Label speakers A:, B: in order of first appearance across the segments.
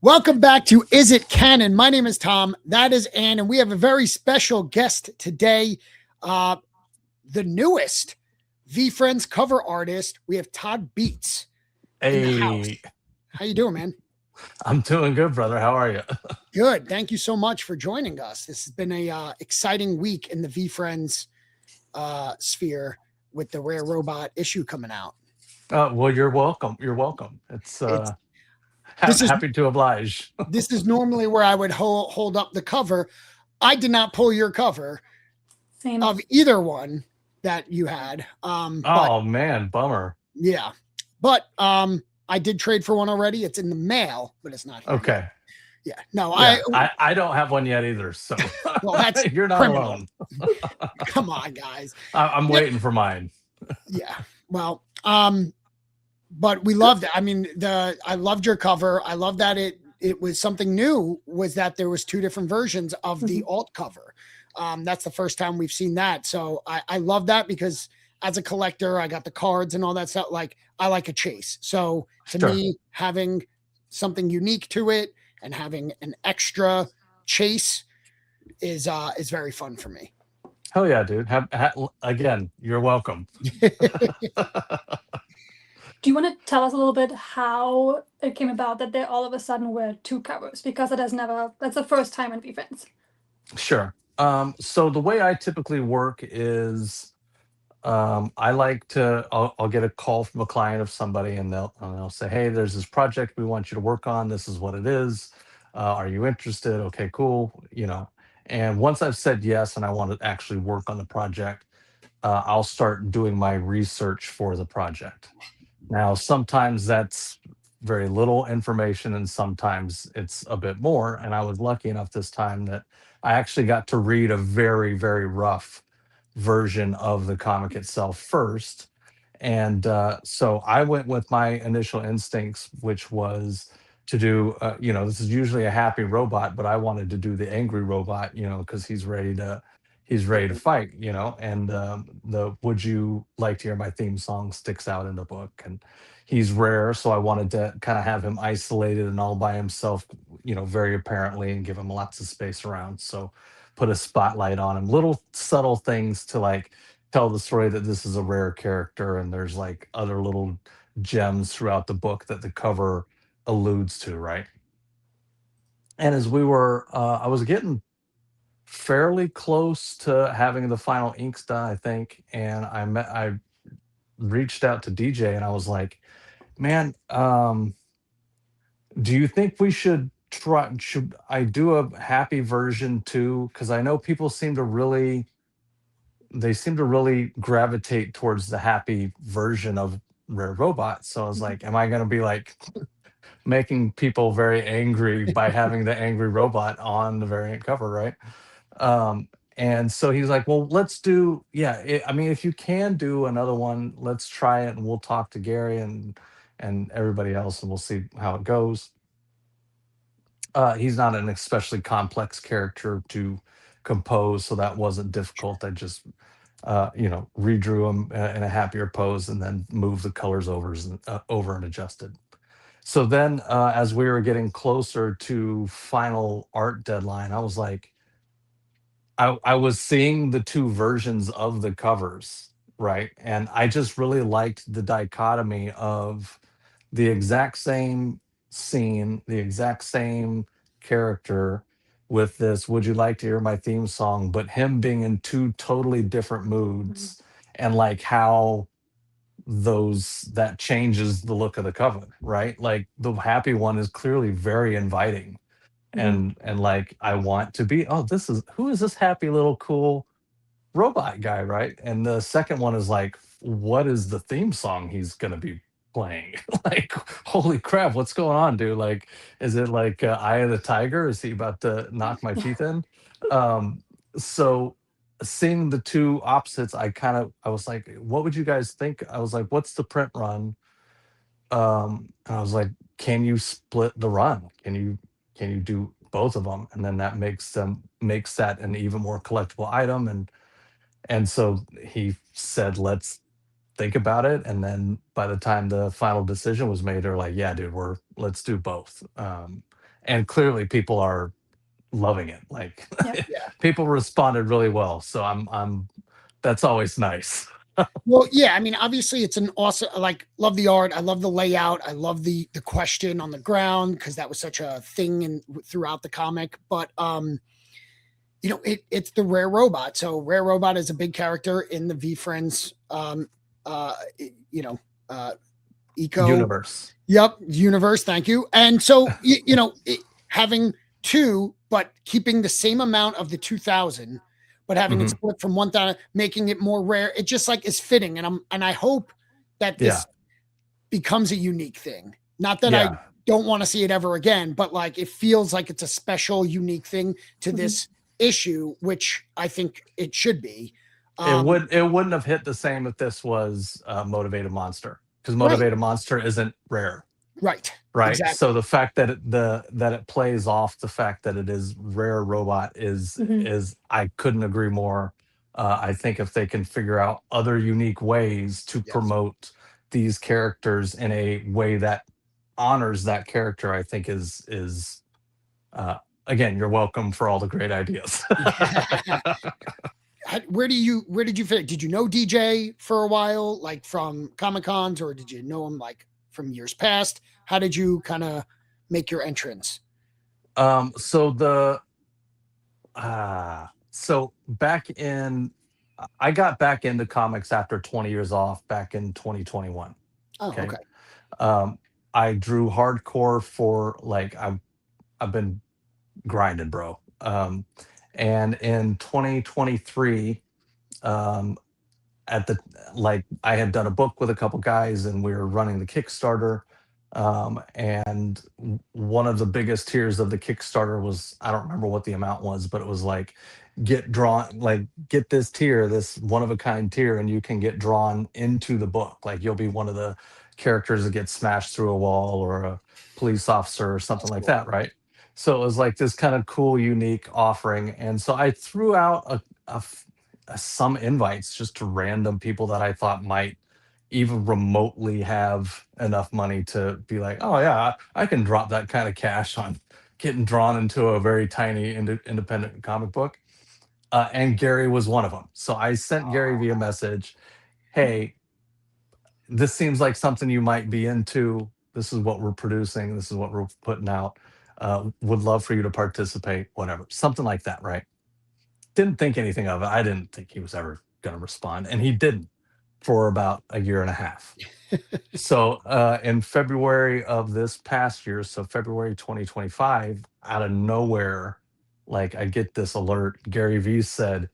A: Welcome back to Is It Canon? My name is Tom. That is Ann, and we have a very special guest today. Uh, the newest VeeFriends cover artist. We have Todd Beats in the house.
B: Hey,
A: How you doing, man?
B: I'm doing good, brother. How are you?
A: Good. Thank you so much for joining us. This has been a exciting week in the VeeFriends sphere with the Rare Robot issue coming out.
B: Well, you're welcome. You're welcome. It's
A: It's this is
B: happy to oblige.
A: this is normally where I would hold up the cover. I did not pull your cover
C: Same.
A: of either one that you had. But
B: Oh man, bummer.
A: yeah, but I did trade for one already. It's in the mail, but it's not here yet.
B: Okay.
A: Yeah, no,
B: Yeah, I don't have one yet either. So
A: well, that's
B: you're not
A: criminal.
B: alone.
A: Come on, guys.
B: I'm waiting for mine.
A: Yeah, well, but we loved it. I mean, I loved your cover. I love that it was something new. Was that there was two different versions of the alt cover. That's the first time we've seen that. So I love that because as a collector, I got the cards and all that stuff. Like I like a chase. So to
B: Sure.
A: me, having something unique to it and having an extra chase is very fun for me.
B: Hell yeah, dude. Again, you're welcome.
C: Do you want to tell us a little bit how it came about that there all of a sudden were two covers? Because that's the first time in VeeFriends.
B: Sure. So the way I typically work is I'll get a call from a client of somebody and they'll say, hey, there's this project we want you to work on. This is what it is. Are you interested? Okay, cool. And once I've said yes and I want to actually work on the project, I'll start doing my research for the project. Now, sometimes that's very little information and sometimes it's a bit more. And I was lucky enough this time that I actually got to read a very, very rough version of the comic itself first. And so I went with my initial instincts, which was to do, this is usually a happy robot, but I wanted to do the angry robot, because he's ready to fight, and the would you like to hear my theme song sticks out in the book. And he's rare, so I wanted to kind of have him isolated and all by himself, very apparently, and give him lots of space around. So put a spotlight on him, little subtle things to like tell the story that this is a rare character, and there's like other little gems throughout the book that the cover alludes to, right? And as I was getting fairly close to having the final inks done, I think, and I reached out to DJ and I was like, man, do you think we should I do a happy version too? Because I know people seem to really gravitate towards the happy version of Rare Robot. So I was like, am I going to be like making people very angry by having the angry robot on the variant cover, right? Um, and so he's like, well, let's do, yeah. I mean, if you can do another one, let's try it, and we'll talk to Gary and everybody else, and we'll see how it goes. He's not an especially complex character to compose, so that wasn't difficult. I just redrew him in a happier pose and then moved the colors over and adjusted. So then, as we were getting closer to final art deadline, I was like, I was seeing the two versions of the covers, right? And I just really liked the dichotomy of the exact same scene, the exact same character with this, would you like to hear my theme song? But him being in two totally different moods and like how that changes the look of the cover, right? Like the happy one is clearly very inviting and like I want to be, oh, who is this happy little cool robot guy, right? And the second one is like, what is the theme song he's gonna be playing? Like, holy crap, what's going on, dude? Like, is it like Eye of the Tiger? Is he about to knock my teeth in? So seeing the two opposites, I was like, what would you guys think? I was like, what's the print run? And I was like, can you split the run? Can you do both of them? And then that makes that an even more collectible item. And so he said, let's think about it. And then by the time the final decision was made, they're like, yeah, dude, let's do both. and clearly people are loving it. Like
C: Yeah.
B: people responded really well. So I'm that's always nice.
A: Well, yeah, I mean, obviously it's an awesome, like, love the art. I love the layout. I love the question on the ground because that was such a thing and throughout the comic. But it's the Rare Robot. So Rare Robot is a big character in the VeeFriends uh you know uh eco
B: Universe.
A: Yep, universe. Thank you. And so having two, but keeping the same amount of the 2,000, but having it
B: Mhm.
A: split from 1,000, making it more rare. It just like is fitting, and I hope that
B: Yeah.
A: this becomes a unique thing. Not that I
B: Yeah.
A: don't want to see it ever again, but like it feels like it's a special, unique thing to this issue, which I think it should be.
B: It wouldn't have hit the same if this was Motivated Monster, because
A: Right,
B: Motivated Monster isn't rare.
A: right,
B: Right. So
A: exactly.
B: the fact that it plays off the fact that it is Rare Robot is I couldn't agree more. I think if they can figure out other unique ways to
A: Yes.
B: promote these characters in a way that honors that character, I think is uh, again, you're welcome for all the great ideas.
A: Where did you fit? Did you know DJ for a while, like from Comic Cons, or did you know him like from years past? How did you kind of make your entrance?
B: So so back in I got back into comics after 20 years off back in 2021.
A: Oh,
B: Okay.
A: okay.
B: Um, I drew hardcore for like I've been grinding, bro. And in 2023, um, at the like I had done a book with a couple guys and we were running the Kickstarter. And one of the biggest tiers of the Kickstarter was, I don't remember what the amount was, but it was like get this tier, this one of a kind tier, and you can get drawn into the book. Like you'll be one of the characters that gets smashed through a wall or a police officer or something
A: That's
B: like
A: cool.
B: that, right? So it was like this kind of cool, unique offering. And so I threw out some invites just to random people that I thought might even remotely have enough money to be like, oh yeah, I can drop that kind of cash on getting drawn into a very tiny independent comic book. And Gary was one of them. So I sent Gary via message, hey, this seems like something you might be into. This is what we're producing. This is what we're putting out. Would love for you to participate, whatever, something like that, right? Didn't think anything of it. I didn't think he was ever going to respond, and he didn't for about a year and a half. So in February of this past year, so February 2025, out of nowhere, like I get this alert. Gary Vee said,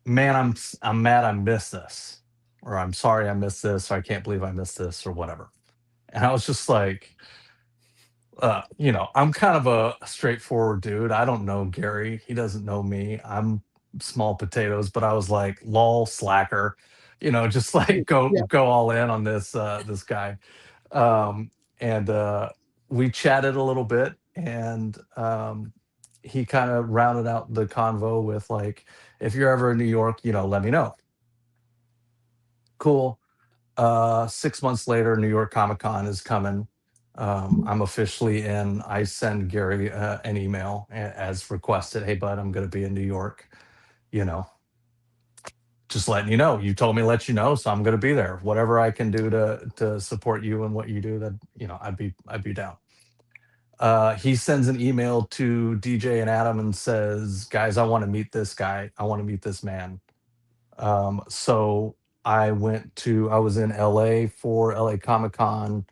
B: "Man, I'm mad I missed this, or I'm sorry I missed this, or I can't believe I missed this, or whatever." And I was just like, I'm kind of a straightforward dude. I don't know Gary. He doesn't know me. I'm small potatoes, but I was like, lol, slacker, just like
A: Yeah.
B: go all in on this guy. Um, and we chatted a little bit, and he kind of rounded out the convo with like, if you're ever in New York, let me know. Cool. 6 months later, New York Comic Con is coming. I'm officially in. I send Gary an email as requested. Hey, bud, I'm going to be in New York. You know, just letting you know. You told me to let you know, so I'm going to be there. Whatever I can do to support you and what you do, that I'd be down. He sends an email to DJ and Adam and says, "Guys, I want to meet this guy. I want to meet this man." So I was in LA for LA Comic Con.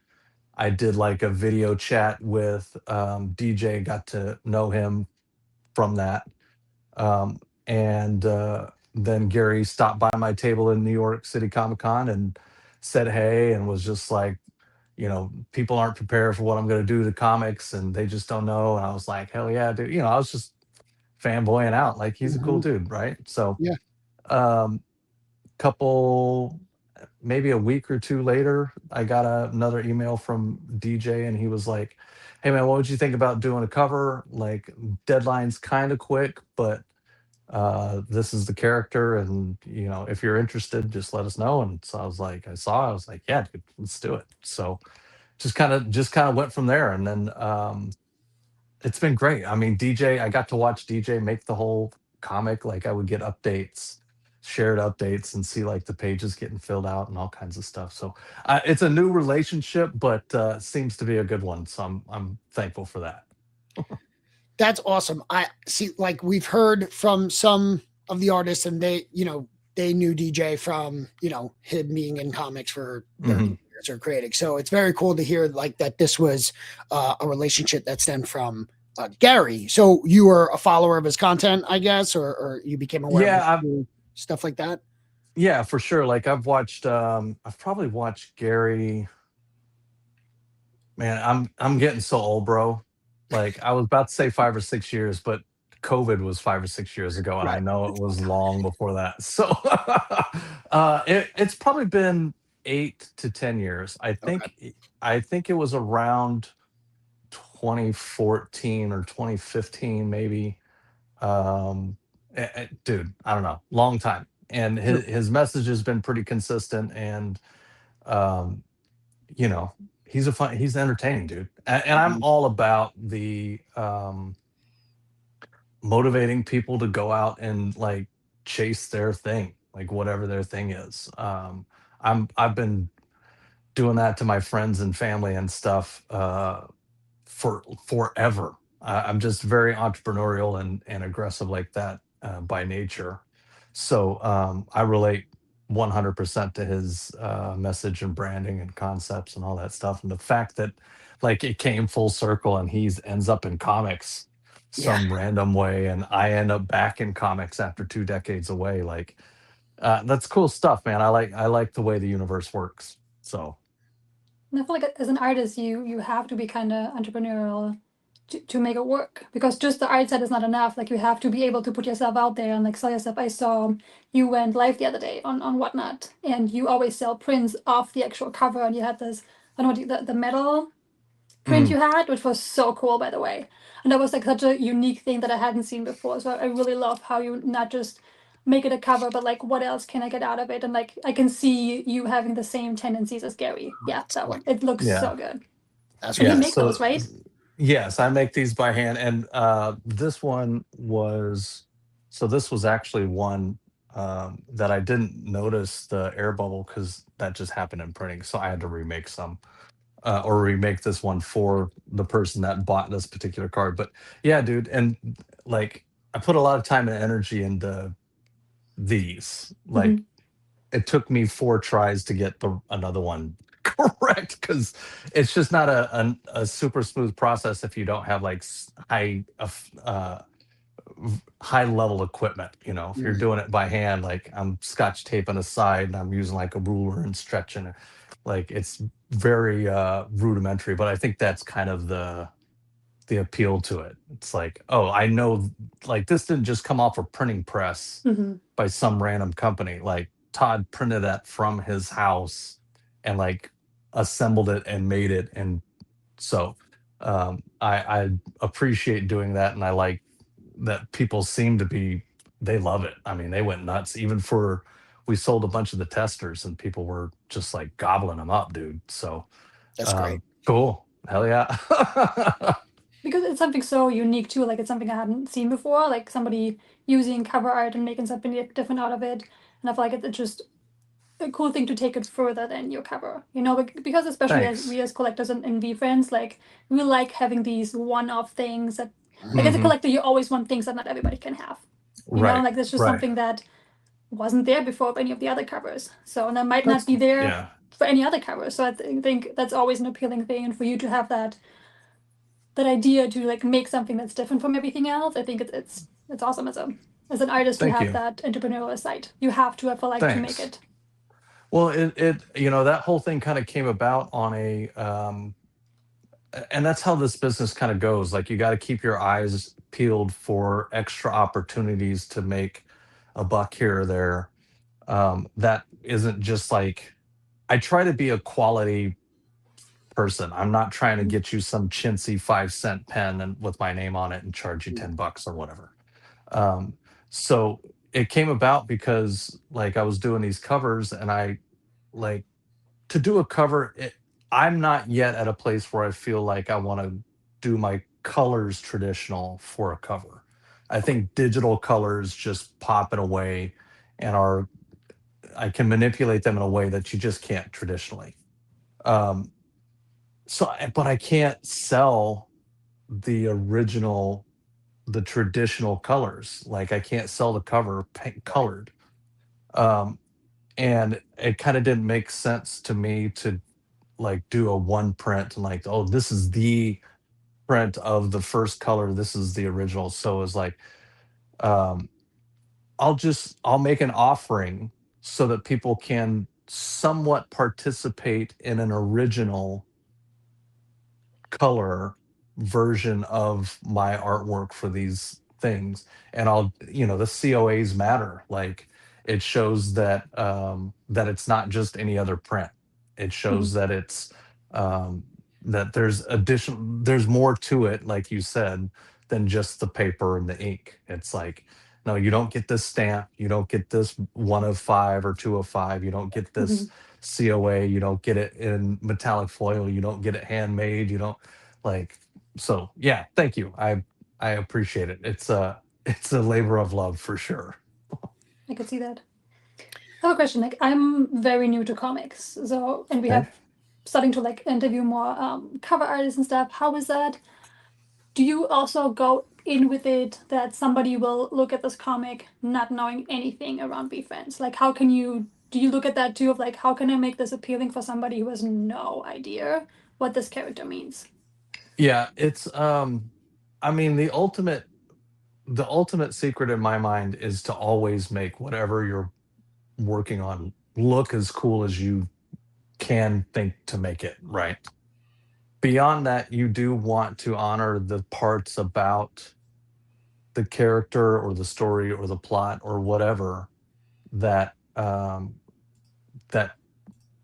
B: I did like a video chat with DJ, got to know him from that. And then Gary stopped by my table in New York City Comic Con and said hey, and was just like, people aren't prepared for what I'm going to do to comics and they just don't know. And I was like, hell yeah, dude. I was just fanboying out. Like, he's a cool
A: Mhm.
B: dude, right? So,
A: Yeah.
B: um, couple maybe a week or two later, I got another email from DJ, and he was like, "Hey man, what would you think about doing a cover? Like, deadline's kind of quick, but this is the character, and if you're interested, just let us know." And so I was like, "Yeah, dude, let's do it." So just kind of went from there, and then It's been great. I mean, DJ, I got to watch DJ make the whole comic. Like I would get updates, shared updates, and see like the pages getting filled out and all kinds of stuff. So it's a new relationship, but seems to be a good one. So I'm thankful for that.
A: That's awesome. I see, like we've heard from some of the artists, and they, they knew DJ from, him being in comics for 30
B: Mhm.
A: years or creating. So it's very cool to hear like that this was a relationship that stemmed from Gary. So you were a follower of his content, I guess, or you became aware of
B: Yeah,
A: it through stuff like that.
B: yeah, for sure. Like I've probably watched Gary. Man, I'm getting so old, bro. Like I was about to say 5 or 6 years, but COVID was 5 or 6 years ago, and I
A: Right.
B: know it was long before that. So it's probably been 8 to 10 years.
A: Okay.
B: I think it was around 2014 or 2015, maybe. Dude, I don't know, long time. And
A: Sure.
B: his message has been pretty consistent, and um, you know, he's entertaining, dude. And I'm
A: Mhm.
B: all about the motivating people to go out and like chase their thing, like whatever their thing is. I've been doing that to my friends and family and stuff for forever. I'm just very entrepreneurial and aggressive like that by nature. So I relate 100% to his message and branding and concepts and all that stuff. And the fact that like it came full circle and he's ends up in comics
A: Yeah,
B: some random way, and I end up back in comics after 2 decades away. Like that's cool stuff, man. I like the way the universe works. So
C: And I feel like as an artist, you have to be kind of entrepreneurial to make it work, because just the art set is not enough. Like you have to be able to put yourself out there and like sell yourself. I saw you went live the other day on Whatnot, and you always sell prints off the actual cover, and you had this, I don't know, the metal print
B: mm,
C: you had, which was so cool, by the way. And that was like such a unique thing that I hadn't seen before. So I really love how you not just make it a cover, but like what else can I get out of it? And like I can see you having the same tendencies as Gary. Yeah, that one. It looks
B: yeah.
C: so good.
A: that's
C: And you
B: Yeah,
A: really
C: make
A: cool.
C: those,
B: so
C: right?
B: yes, I make these by hand, and this one was this was actually one that I didn't notice the air bubble because that just happened in printing, so I had to remake some or remake this one for the person that bought this particular card. But yeah, dude, and like I put a lot of time and energy into these. Like
C: Hmm.
B: it took me 4 tries to get the another one correct because it's just not a super smooth process if you don't have like high level equipment. If you're
A: Mhm.
B: doing it by hand, like I'm scotch taping a side and I'm using like a ruler and stretching it, like it's very rudimentary. But I think that's kind of the appeal to it. It's like, oh, I know, like this didn't just come off a printing press
C: Hmm.
B: by some random company. Like Todd printed that from his house and like assembled it and made it. And so I appreciate doing that, and I like that people seem to be they love it. I mean, they went nuts. Even for we sold a bunch of the testers, and people were just like gobbling them up, dude. So
A: That's great.
B: cool. Hell yeah.
C: Because it's something so unique too. Like it's something I hadn't seen before. Like somebody using cover art and making something different out of it. And I feel like it's just a cool thing to take it further than your cover, because especially as
B: Thanks.
C: we as collectors and VeeFriends, like we like having these one-off things that, like as a
B: Hmm.
C: collector, you always want things that not everybody can have.
B: Right.
C: Like that's just
B: Right.
C: something that wasn't there before of any of the other covers. So, and that might not
A: That's
C: be there
B: Yeah.
C: for any other cover. So think that's always an appealing thing, and for you to have that idea to like make something that's different from everything else, I think it's awesome as an artist to
B: Thank
C: have
B: you.
C: that entrepreneurial side. You have to, I feel like, to make
B: Thanks.
C: it.
B: Well, that whole thing kind of came about on and that's how this business kind of goes. Like you got to keep your eyes peeled for extra opportunities to make a buck here or there. That isn't just like I try to be a quality person. I'm not trying to get you some chintzy 5 cent pen and with my name on it and charge you $10 or whatever. Um, so it came about because like I was doing these covers, and I like to do a cover. I'm not yet at a place where I feel like I want to do my colors traditional for a cover. I think digital colors just pop in a way and I can manipulate them in a way that you just can't traditionally. Um, but I can't sell the original, the traditional colors. Like I can't sell the cover colored. Um, and it kind of didn't make sense to me to like do a one print and like, oh, this is the print of the first color. This is the original. So it was like, um, I'll make an offering so that people can somewhat participate in an original color version of my artwork for these things. And the COAs matter. Like it shows that that it's not just any other print. It shows that it's um that there's more to it, like you said, than just the paper and the ink. It's like, no, you don't get this stamp, you don't get this 1 of 5 or 2 of 5, you don't get this COA, you don't get it in metallic foil, you don't get it handmade, you don't like. So yeah, thank you. I appreciate it. It's a labor of love for sure.
C: I could see that. I have a question. Like, I'm very new to comics, so and we
B: Okay.
C: have starting to like interview more cover artists and stuff. How is that? Do you also go in with it that somebody will look at this comic not knowing anything around VeeFriends? Like, how can you do you look at that too of like how can I make this appealing for somebody who has no idea what this character means?
B: Yeah, it's I mean the ultimate secret in my mind is to always make whatever you're working on look as cool as you can think to make it, right? Beyond that, you do want to honor the parts about the character or the story or the plot or whatever that that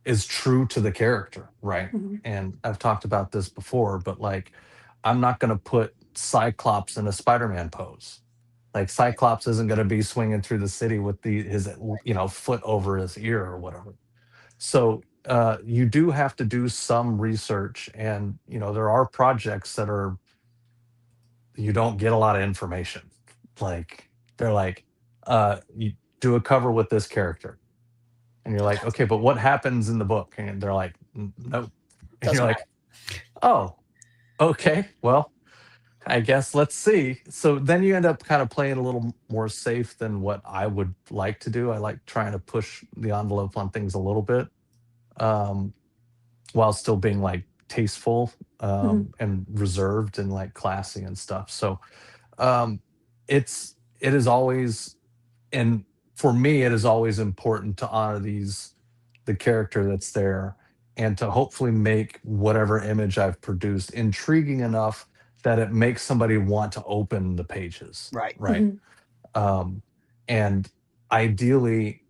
B: is true to the character, right?
C: Mhm.
B: And I've talked about this before, but like I'm not going to put Cyclops in a Spider-Man pose. Like Cyclops isn't going to be swinging through the city with his foot over his ear or whatever. So you do have to do some research, and there are projects that are you don't get a lot of information. Like they're like, you do a cover with this character, and you're like, okay, but what happens in the book? And they're like, nope. And you're
A: Doesn't
B: like, oh, okay, well, I guess let's see. So then you end up kind of playing a little more safe than what I would like to do. I like trying to push the envelope on things a little bit, um, while still being like tasteful,
C: Mhm.
B: and reserved and like classy and stuff. So um, it is always, and for me, it is always important to honor the character that's there, and to hopefully make whatever image I've produced intriguing enough that it makes somebody want to open the pages,
A: right.
B: right?
C: Mhm.
B: Um, and ideally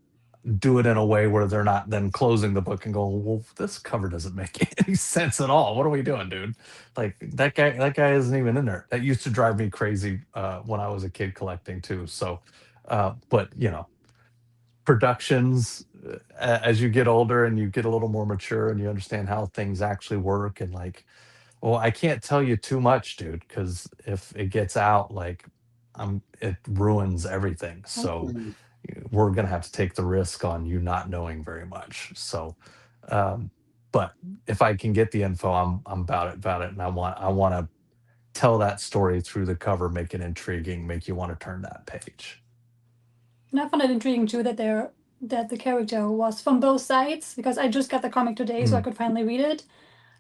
B: do it in a way where they're not then closing the book and going, well, this cover doesn't make any sense at all. What are we doing, dude? Like that guy isn't even in there. That used to drive me crazy when I was a kid collecting too. So but productions, as you get older and you get a little more mature and you understand how things actually work, and like, well, I can't tell you too much, dude, because if it gets out, like, it ruins everything.
C: Right.
B: So
A: Mm.
B: we're gonna have to take the risk on you not knowing very much. So, um, but if I can get the info, I'm about it, and I want to tell that story through the cover, make it intriguing, make you want to turn that page.
C: And I found it intriguing too that the character was from both sides because I just got the comic today, so I
B: Mm,
C: could finally read it,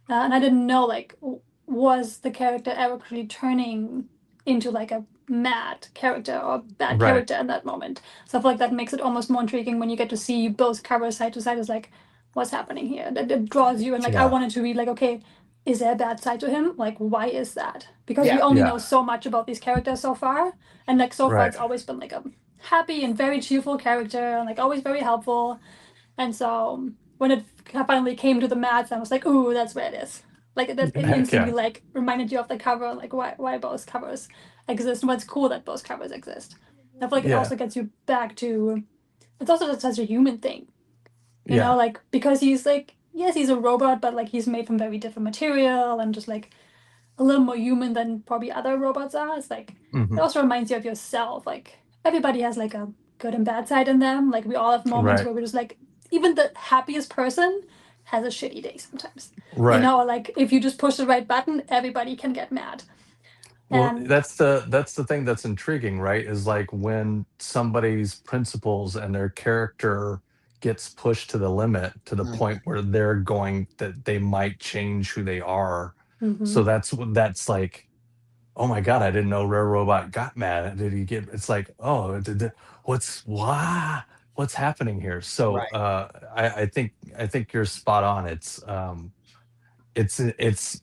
C: and I didn't know like was the character actually turning into like a mad character or bad
B: right.
C: character in that moment. So I feel like that makes it almost more intriguing when you get to see both covers side to side. Is like what's happening here? That it draws you, and like I
B: Yeah.
C: wanted to read like okay. Is there a bad side to him? Like, why is that? Because we
A: Yeah.
C: only
B: Yeah.
C: know so much about these characters so far, and like so far,
B: Right.
C: it's always been like a happy and very cheerful character, and like always very helpful. And so when it finally came to the mats, I was like, "Ooh, that's where it is." Like that, it
B: Heck
C: instantly
B: yeah.
C: like reminded you of the cover, like why both covers exist, and what's cool that both covers exist. I feel like it
B: Yeah.
C: also gets you back to it's also just such a human thing,
B: Yeah.
C: like because he's like yes, he's a robot, but like he's made from very different material, and just like a little more human than probably other robots are. It's like it
B: Hmm.
C: also reminds you of yourself. Like everybody has like a good and bad side in them. Like we all have moments
B: Right.
C: where we're just like even the happiest person has a shitty day sometimes. You
B: Right.
C: know, like if you just push the right button, everybody can get mad.
B: Well,
C: And
B: that's the thing that's intriguing, right? Is like when somebody's principles and their character gets pushed to the limit to the
A: Mm,
B: point where that they might change who they are. So
C: mhm.
B: that's like, oh my God, I didn't know Rare Robot got mad. Did he get? It's like, oh, what's what's happening here? So
A: right.
B: I think you're spot on. It's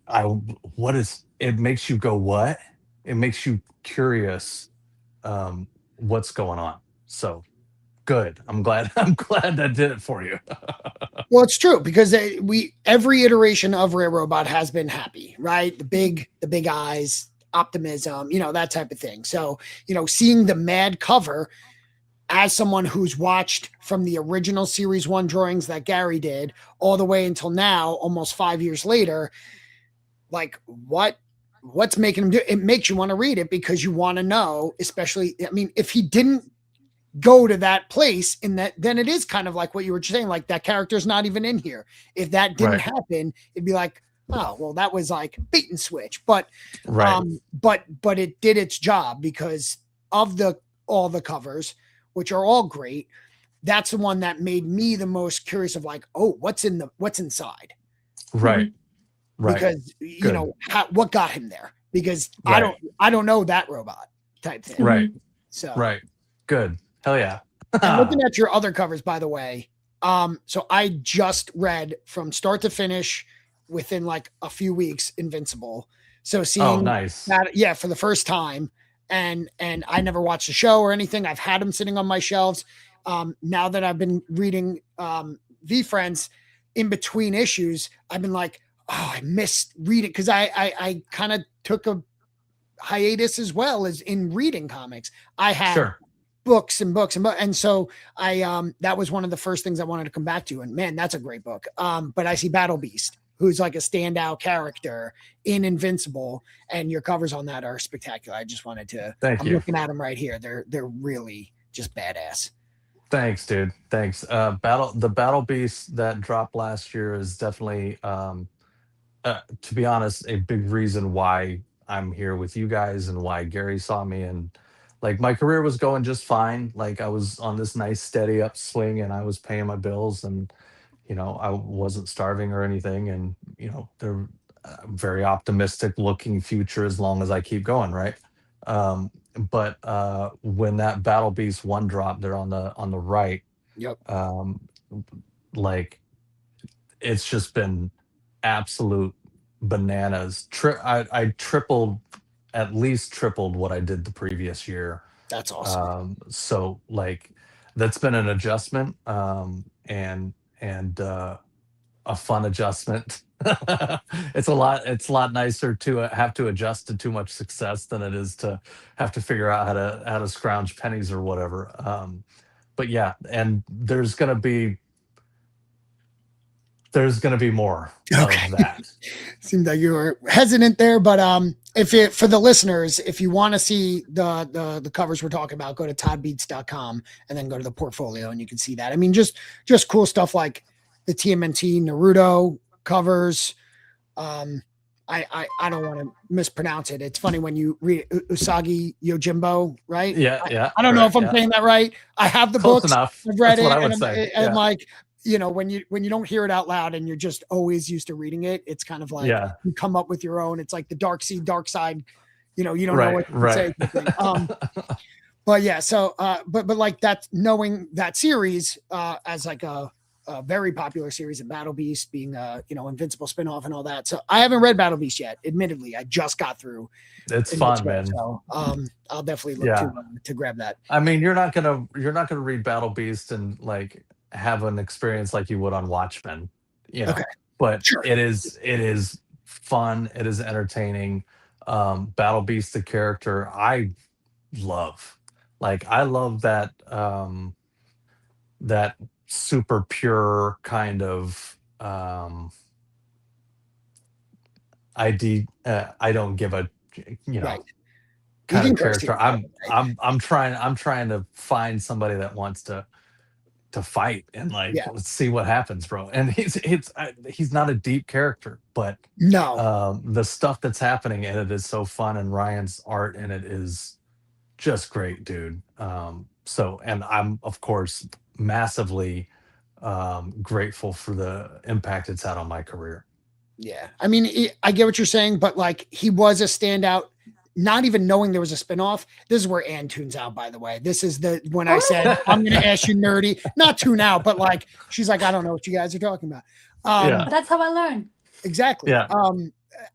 B: I what is it makes you go what? It makes you curious what's going on. So good. I'm glad I'm glad that did it for you.
A: Well, it's true because we every iteration of Rare Robot has been happy, right? The big eyes, optimism, that type of thing. So, seeing the mad cover as someone who's watched from the original series one drawings that Gary did all the way until now, almost 5 years later, like what's making him do it makes you want to read it because you want to know, especially, I mean, if he didn't go to that place in that, then it is kind of like what you were saying, like that character's not even in here. If that didn't
B: Right.
A: happen, it'd be like, oh well, that was like bait and switch. But
B: Right.
A: but it did its job because of the all the covers, which are all great. That's the one that made me the most curious of like, oh, what's inside,
B: Right.
C: Mhm.
B: Right.
A: because
B: Good.
A: what got him there, because
B: Right.
A: I don't know that robot type thing.
B: Right.
C: Mhm.
A: So,
B: Right. Good. Hell yeah.
A: and looking at your other covers, by the way, so I just read from start to finish within like a few weeks Invincible. So
B: Oh,
A: seeing
B: nice.
A: that, yeah, for the first time, and I never watched the show or anything. I've had them sitting on my shelves. Now that I've been reading VeeFriends in between issues, I've been like, oh, I missed reading because I kind of took a hiatus as well as in reading comics. I had
B: Sure.
A: books and books and books. And so I that was one of the first things I wanted to come back to. And man, that's a great book. But I see Battle Beast, who's like a standout character in Invincible, and your covers on that are spectacular. I just wanted to
B: Thank
A: I'm
B: you.
A: looking at them right here. They're really just badass.
B: Thanks, dude. Thanks. Battle Beast that dropped last year is definitely to be honest, a big reason why I'm here with you guys and why Gary saw me. And like my career was going just fine. Like I was on this nice steady upswing and I was paying my bills and I wasn't starving or anything. And they're very optimistic looking future as long as I keep going, right? But when that Battle Beast one dropped there on the right,
A: Yep.
B: um, like it's just been absolute bananas. I tripled, at least tripled what I did the previous year.
A: That's awesome.
B: So like that's been an adjustment, and a fun adjustment. It's a lot nicer to have to adjust to too much success than it is to have to figure out how to scrounge pennies or whatever. But yeah, and there's gonna be more of
A: Okay.
B: that.
A: Seemed like you were hesitant there, but if it for the listeners, if you want to see the covers we're talking about, go to toddbeats.com and then go to the portfolio and you can see that. I mean, just cool stuff like the TMNT Naruto covers. Um, I don't want to mispronounce it. It's funny when you read Usagi Yojimbo, right?
B: Yeah, yeah,
A: I don't know if
B: correct,
A: I'm
B: yeah.
A: saying that right. I have the
B: Close
A: books.
B: enough.
A: I've read
B: That's what
A: it,
B: I
A: and
B: would say.
A: I'm
B: Yeah,
A: like, when you don't hear it out loud and you're just always used to reading it, it's kind of like
B: yeah.
A: you come up with your own. It's like the dark side. You don't know
B: Right,
A: what to
B: right.
A: say. Kind of thing. But yeah, so but like that, knowing that series as like a very popular series, and Battle Beast being Invincible spinoff and all that. So I haven't read Battle Beast yet. Admittedly, I just got through
B: It's fun,
A: Invincible,
B: man.
A: so I'll definitely look
B: Yeah.
A: to grab that.
B: I mean, you're not gonna read Battle Beast and like have an experience like you would on Watchmen,
A: Okay,
B: but
A: sure.
B: it is fun, it is entertaining. Battle Beast, the character, I love. Like I love that super pure kind of I don't give a, you
A: Right.
B: know,
A: You
B: kind of
A: can curse
B: character.
A: here. Right?
B: I'm trying to find somebody that wants to fight and like
A: Yeah.
B: let's see what happens, bro. And he's not a deep character, but
A: No.
B: the stuff that's happening in it is so fun, and Ryan's art in it is just great, dude. So, and I'm of course massively grateful for the impact it's had on my career.
A: Yeah. I mean, I get what you're saying, but like he was a standout, not even knowing there was a spinoff. This is where Ann tunes out, by the way. This is the when I said I'm gonna ask you nerdy, not tune out, but like she's like, I don't know what you guys are talking about.
B: Yeah.
C: But that's how I learn.
A: Exactly.
B: Yeah.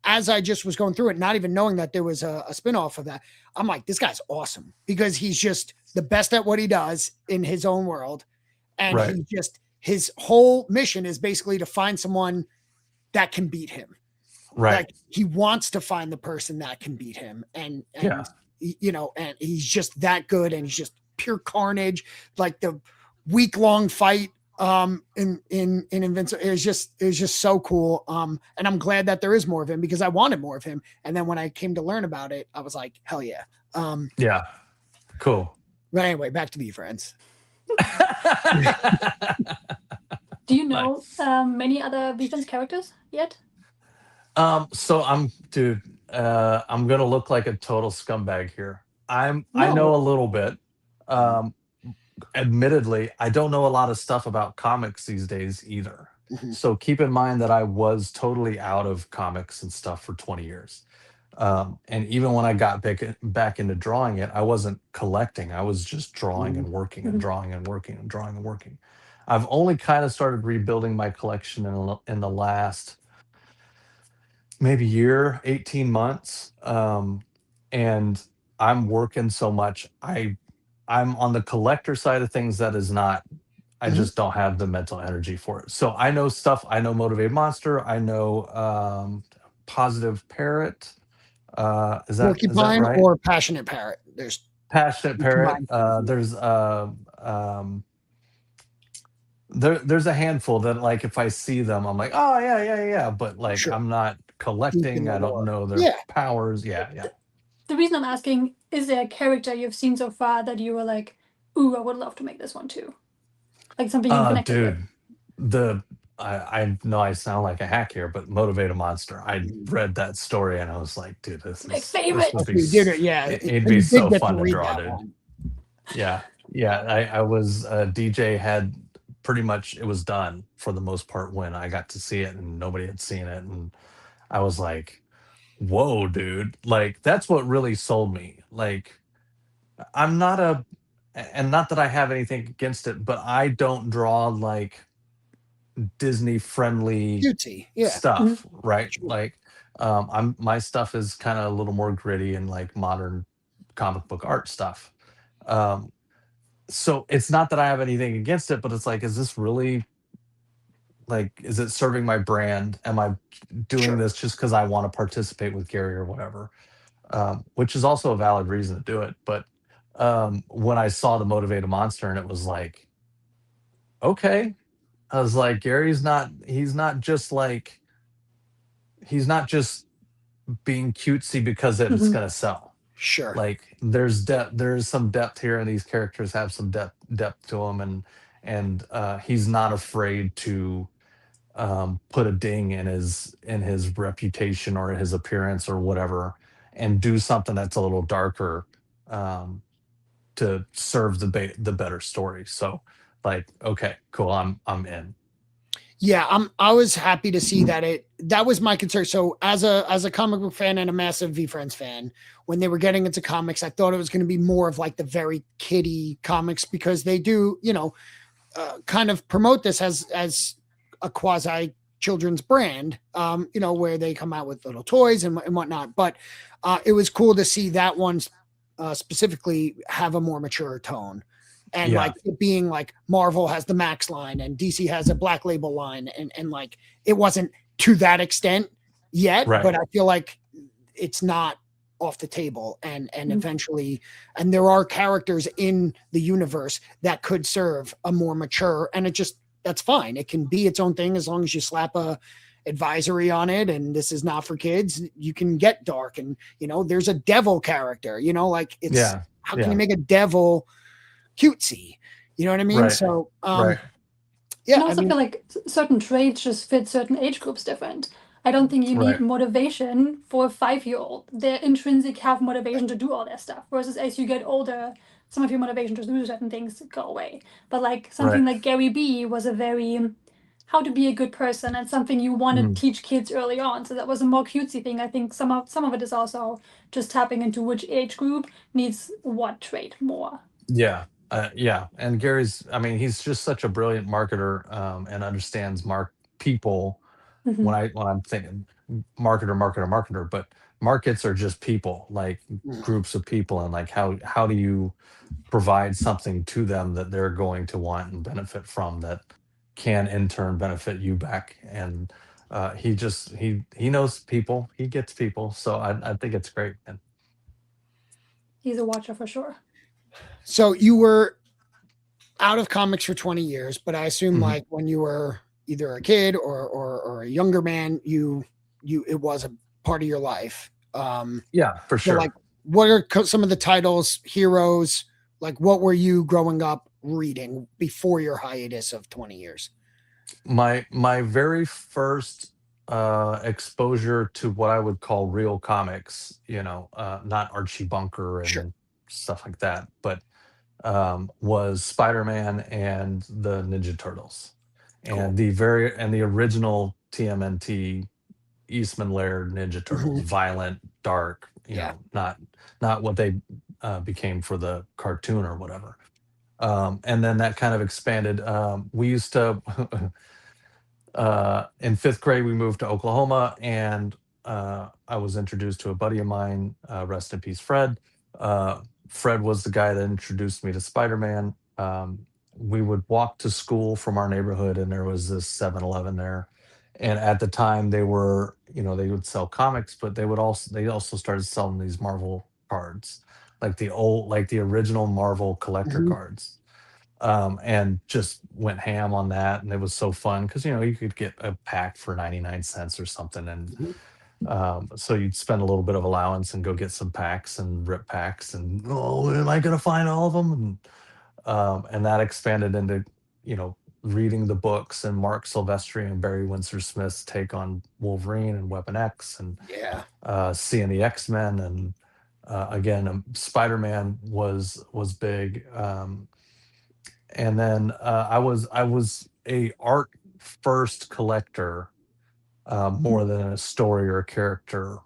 A: As I just was going through it, not even knowing that there was a spinoff of that, I'm like, this guy's awesome because he's just the best at what he does in his own world. And
B: Right.
A: he just, his whole mission is basically to find someone that can beat him.
B: Right.
A: Like he wants to find the person that can beat him. And
B: Yeah.
A: you know, and he's just that good. And he's just pure carnage. Like the week-long fight in Invincible, it was just so cool. And I'm glad that there is more of him because I wanted more of him. And then when I came to learn about it, I was like, hell yeah.
B: Yeah. Cool.
A: But anyway, back to VeeFriends.
C: Do you know many other VeeFriends characters yet?
B: So I'm gonna look like a total scumbag here. I
C: No.
B: know a little bit. Admittedly, I don't know a lot of stuff about comics these days either.
A: Mhm.
B: So keep in mind that I was totally out of comics and stuff for 20 years. And even when I got back into drawing it, I wasn't collecting. I was just drawing and working and drawing and working and drawing and working. I've only kind of started rebuilding my collection in the last maybe year, 18 months. And I'm working so much. I'm on the collector side of things that is not, I just don't have the mental energy for it. So I know stuff. I know Motivated Monster. I know Positive Parrot. Is that
A: Porcupine
B: right?
A: or Passionate Parrot. There's
B: Passionate Parrot. There's there's a handful that like if I see them, I'm like, oh yeah. But like
A: Sure.
B: I'm not
A: Deep in
B: collecting.
A: the
B: I don't
A: lore.
B: know their
A: Yeah.
B: powers. Yeah.
C: The reason I'm asking, is there a character you've seen so far that you were like, ooh, I would love to make this one too? Like something you connected with?
B: Dude, I know I sound like a hack here, but Motivated Monster. I read that story and I was like, dude, this
C: My
B: is
C: favorite.
B: would be
A: You did it. Yeah.
B: it'd
A: You
B: be
A: did
B: so
A: get to
B: fun to
A: read
B: draw,
A: that
B: dude.
A: one.
B: Yeah. I was DJ had pretty much it was done for the most part when I got to see it and nobody had seen it. And I was like, whoa, dude. Like that's what really sold me. Like I'm not a and not that I have anything against it, but I don't draw like Disney friendly
A: Cutesy. Yeah.
B: stuff, right?
A: Sure.
B: Like I'm my stuff is kind of a little more gritty and like modern comic book art stuff. Um so it's not that I have anything against it, but it's like, is this really like, is it serving my brand? Am I doing
A: Sure.
B: this just because I want to participate with Gary or whatever? Which is also a valid reason to do it. But when I saw the Motivated Monster and it was like, okay, I was like, he's not just like, he's not just being cutesy because it's going to sell.
A: Sure.
B: Like there's depth, there's some depth here, and these characters have some depth to them, and he's not afraid to put a ding in his reputation or his appearance or whatever, and do something that's a little darker to serve the better story. So, like, okay, cool, I'm in.
A: Yeah, I was happy to see that was my concern. So as a comic book fan and a massive VeeFriends fan, when they were getting into comics, I thought it was going to be more of like the very kiddie comics because they do, kind of promote this as a quasi children's brand, where they come out with little toys and whatnot. But it was cool to see that one specifically have a more mature tone. And
B: Yeah.
A: like it being like Marvel has the Max line and DC has a Black Label line, and like it wasn't to that extent yet,
B: Right.
A: but I feel like it's not off the table, and eventually, and there are characters in the universe that could serve a more mature, and that's fine. It can be its own thing as long as you slap a advisory on it, and this is not for kids. You can get dark, and there's a devil character. Like it's
B: Yeah.
A: how can you
B: Yeah.
A: make a devil cutesy? You know what I mean?
B: Right.
A: So
B: Right.
C: And
A: yeah,
C: I
A: I
C: also
A: mean
C: feel like certain traits just fit certain age groups different. I don't think you need
B: Right.
C: motivation for a 5-year-old. Their intrinsic have motivation to do all their stuff. Versus as you get older, some of your motivation to do certain things go away. But like something
B: Right.
C: like Gary B was a very how to be a good person and something you want to
B: Mm.
C: teach kids early on. So that was a more cutesy thing. I think some of it is also just tapping into which age group needs what trait more.
B: Yeah. Yeah. And Gary's, I mean, he's just such a brilliant marketer, and understands people.
C: Hmm.
B: When I'm thinking marketer, but markets are just people, like
A: mhm,
B: groups of people, and like how do you provide something to them that they're going to want and benefit from, that can in turn benefit you back. And he knows people, he gets people, so I think it's great. And
C: He's a watcher for sure.
A: so you were out of comics for 20 years, but I assume
B: Mhm.
A: like when you were either a kid or a younger man, you it was a part of your life.
B: Yeah, for
A: So like
B: sure.
A: what are some of the titles, heroes, like what were you growing up reading before your hiatus of 20 years?
B: My very first exposure to what I would call real comics, not Archie Bunker
A: Sure.
B: and stuff like that, but was Spider-Man and the Ninja Turtles,
A: Cool.
B: and the original TMNT Eastman Laird Ninja Turtles,
A: Mhm.
B: violent, dark,
A: Yeah.
B: not what they became for the cartoon or whatever. And then that kind of expanded. We used to in fifth grade, we moved to Oklahoma, and I was introduced to a buddy of mine, rest in peace, Fred. Fred was the guy that introduced me to Spider Man. We would walk to school from our neighborhood, and there was this 7-Eleven there. And at the time, they would sell comics, but they also started selling these Marvel cards, like the original Marvel collector
A: Mhm.
B: cards, and just went ham on that. And it was so fun because you could get a pack for 99 cents or something, and
A: Mhm.
B: so you'd spend a little bit of allowance and go get some packs and rip packs, and oh, am I going to find all of them? And that expanded into reading the books and Mark Silvestri and Barry Windsor Smith's take on Wolverine and Weapon X, and
A: Yeah.
B: seeing the X-Men. And again, Spider-Man was big. And then I was a art first collector, more than a story or a character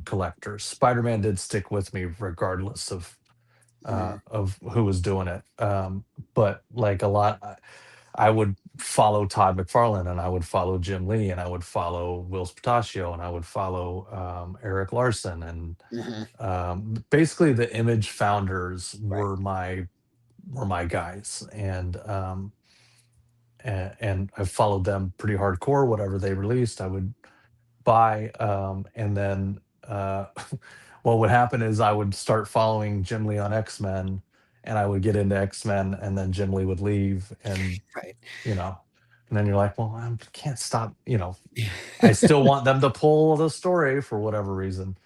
B: collector. Spider-Man did stick with me regardless
A: Mhm.
B: of who was doing it. But like a lot, I would follow Todd McFarlane, and I would follow Jim Lee, and I would follow Will Spataccio, and I would follow Eric Larson, and
A: Mhm.
B: basically the Image founders
A: Right.
B: were my guys. And I followed them pretty hardcore. Whatever they released, I would buy. And then what would happen is I would start following Jim Lee on X-Men, and I would get into X-Men, and then Jim Lee would leave,
A: Right.
B: you know, and then you're like, well, I can't stop. I still want them to pull the story for whatever reason.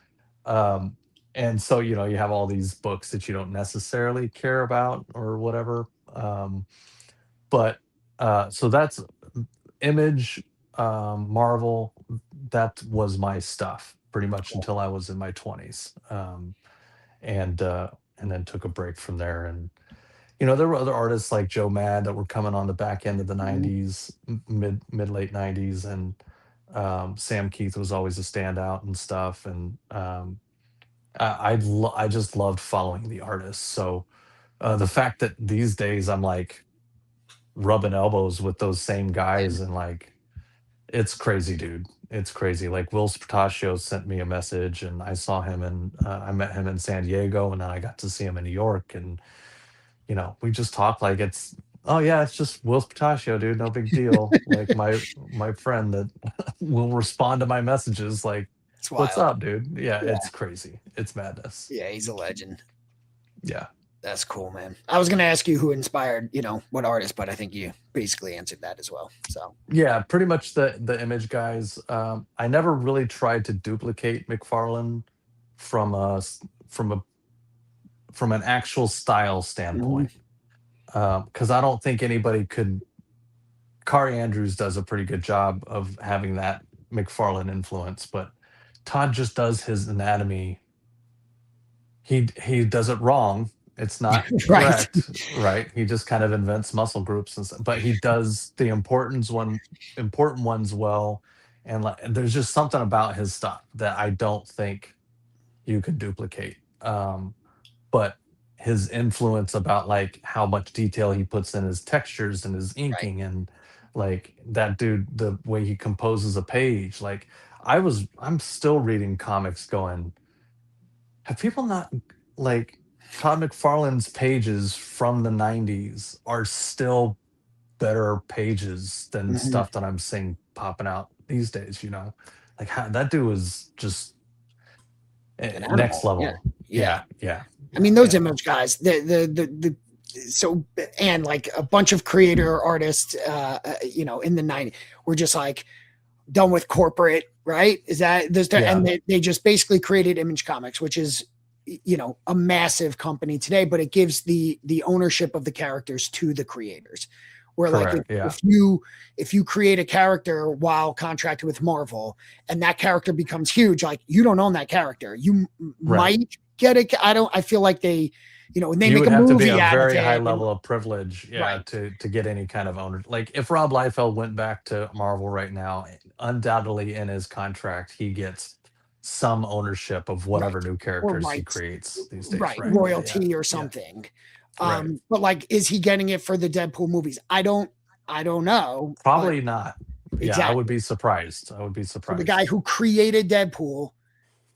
B: Um, and so you have all these books that you don't necessarily care about or whatever. But so that's Image, Marvel. That was my stuff pretty much
A: Cool.
B: until I was in my 20s, and and then took a break from there. And there were other artists like Joe Mad that were coming on the back end of the
A: Mhm.
B: 90s, mid late 90s, and Sam Keith was always a standout and stuff. And I just loved following the artists. So the fact that these days I'm like rubbing elbows with those same guys, and like it's crazy, dude. It's crazy. Like Will Spataccio sent me a message, and I saw him, and I met him in San Diego, and then I got to see him in New York, and we just talk like it's, oh yeah, it's just Will Spataccio, dude, no big deal. Like my friend that will respond to my messages like,
A: It's
B: what's
A: wild.
B: up, dude? Yeah,
A: Yeah.
B: it's crazy. It's madness.
A: Yeah. He's a legend.
B: Yeah.
A: That's cool, man. I was going to ask you who inspired, what artist, but I think you basically answered that as well. So
B: Yeah, pretty much the Image guys. I never really tried to duplicate McFarlane from a from a from an actual style
A: mhm.
B: standpoint, because I don't think anybody could. Kari Andrews does a pretty good job of having that McFarlane influence, but Todd just does his anatomy. He does it wrong. It's not
A: Right.
B: correct, right? He just kind of invents muscle groups and stuff, but he does the important ones well. And like, there's just something about his stuff that I don't think you could duplicate. But his influence about like how much detail he puts in his textures and his
A: Right.
B: inking, and like that dude, the way he composes a page, like I'm still reading comics going, have people not, like, Todd McFarlane's pages from the 90s are still better pages than
A: Mhm.
B: stuff that I'm seeing popping out these days, you know? Like how, that dude was just
A: An
B: next
A: animal. Yeah.
B: level.
A: Yeah.
B: Yeah, yeah,
A: I
B: yeah,
A: mean, those
B: yeah.
A: Image guys, so, and like a bunch of creator artists, in the 90s were just like done with corporate, right? Is that there's,
B: Yeah,
A: and they just basically created Image Comics, which is, a massive company today, but it gives the ownership of the characters to the creators. Where like
B: correct. Yeah,
A: if you create a character while contracted with Marvel and that character becomes huge, like you don't own that character. You
B: right.
A: might get it. I feel like they, when they
B: You
A: make
B: would
A: a
B: have to be a
A: movie out of
B: very high
A: it,
B: level of privilege, yeah,
A: right,
B: to get any kind of owner. Like if Rob Liefeld went back to Marvel right now, undoubtedly in his contract he gets some ownership of
A: right,
B: whatever new
A: or
B: characters he
A: rights,
B: creates these days,
A: right,
B: right? Yeah,
A: royalty or
B: yeah,
A: something.
B: right.
A: But like, is he getting it for the Deadpool movies? I don't know, but
B: Probably not. Yeah, I would
A: exactly.
B: be surprised. I would be
A: So the guy
B: surprised.
A: who created Deadpool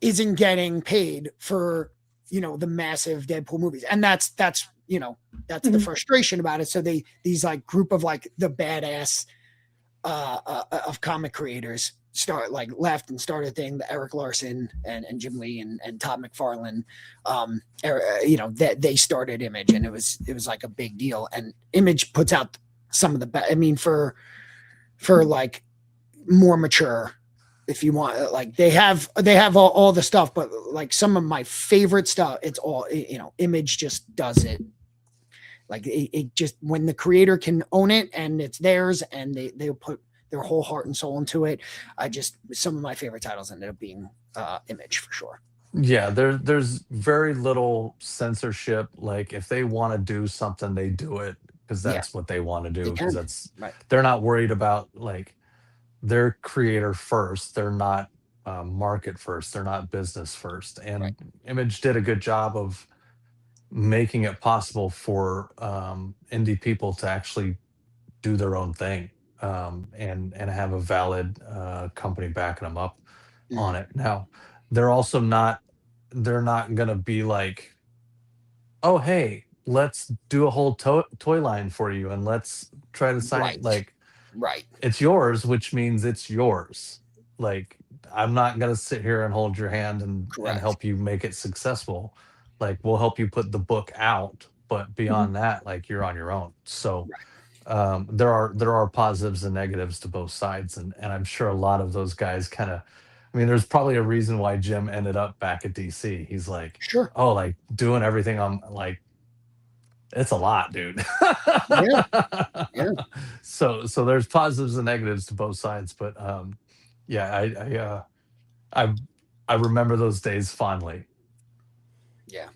A: isn't getting paid for, the massive Deadpool movies. And that's the
C: Mhm.
A: frustration about it. So these like group of like the badass of comic creators start like left and started a thing, the Eric Larson and Jim Lee and Todd McFarlane, that they started Image, and it was like a big deal. And Image puts out some of the best. I mean, for like more mature, if you want, like they have all the stuff, but like some of my favorite stuff, it's all, Image just does it. Like it just, when the creator can own it and it's theirs and they'll put their whole heart and soul into it. Some of my favorite titles ended up being Image for sure.
B: Yeah, there's very little censorship. Like if they want to do something, they do it because
A: Yeah,
B: that's what they want to
A: they
B: do. Because
A: can.
B: that's,
A: Right.
B: they're not worried about like their creator first. They're not market first. They're not business first.
A: Right.
B: And Image did a good job of making it possible for indie people to actually do their own thing, and have a valid company backing them up
A: Mhm.
B: on it. Now, they're also not they're not gonna be like, oh hey, let's do a whole toy line for you and let's try to sign it.
A: Right.
B: Like
A: Right.
B: it's yours, which means it's yours. Like I'm not gonna sit here and hold your hand and
A: Correct.
B: help you make it successful. Like we'll help you put the book out, but
C: Mhm.
B: beyond that, like you're on your own. So
A: Right.
B: there are positives and negatives to both sides, and I'm sure a lot of those guys kind of. I mean, there's probably a reason why Jim ended up back at DC. He's like,
A: Sure.
B: oh, like doing everything on like it's a lot, dude.
A: Yeah. Yeah.
B: So there's positives and negatives to both sides, but yeah, I I remember those days fondly.
A: Yeah.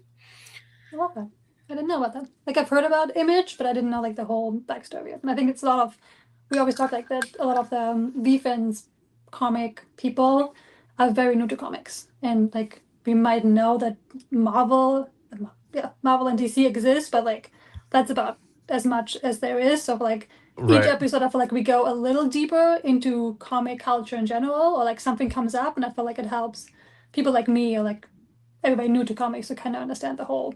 C: I love that. I didn't know about that. Like I've heard about Image, but I didn't know like the whole backstory. And I think it's a lot of, we always talk like that. A lot of the VeeFriends comic people are very new to comics, and like we might know that Marvel, yeah, Marvel and DC exist, but like that's about as much as there is. So like each
B: Right.
C: episode, I feel like we go a little deeper into comic culture in general, or like something comes up, and I feel like it helps people like me or like everybody new to comics to kind of understand the whole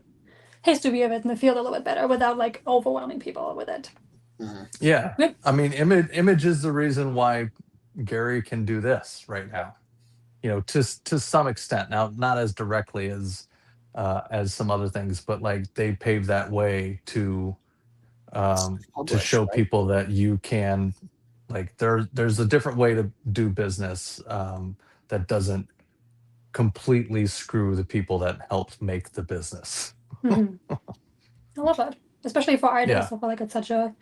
C: history of it in the field a little bit better without like overwhelming people with it.
A: Mhm.
B: Yeah.
C: Yep.
B: I mean, image is the reason why Gary can do this right now. You know, to some extent. Now, not as directly as as some other things, but like they paved that way to
A: Publish,
B: show
A: right?
B: people that you can, like, there's a different way to do business, that doesn't completely screw the people that helped make the business.
C: Mhm. I love that, especially for
B: Yeah,
C: artists. I feel like it's such a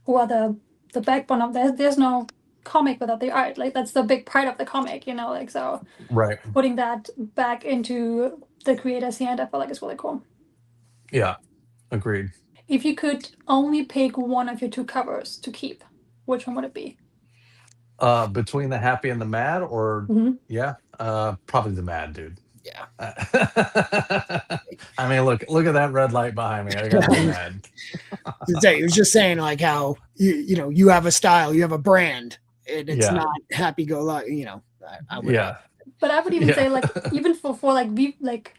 C: who are the backbone of there's no comic without the art. Like that's the big part of the comic, you know. Like so,
B: right.
C: putting that back into the creator's hand, I feel like is really cool.
B: Yeah, agreed.
C: If you could only pick one of your two covers to keep, which one would it be?
B: Between the happy and the mad, or
C: Mm-hmm.
B: yeah, probably the mad, dude.
A: Yeah.
B: I mean, look at that red light behind me. I gotta be mad.
A: He was just saying like how you have a style, you have a brand, and it's
B: Yeah,
A: not happy go lucky. I would.
B: yeah,
C: But I would even say like even for like like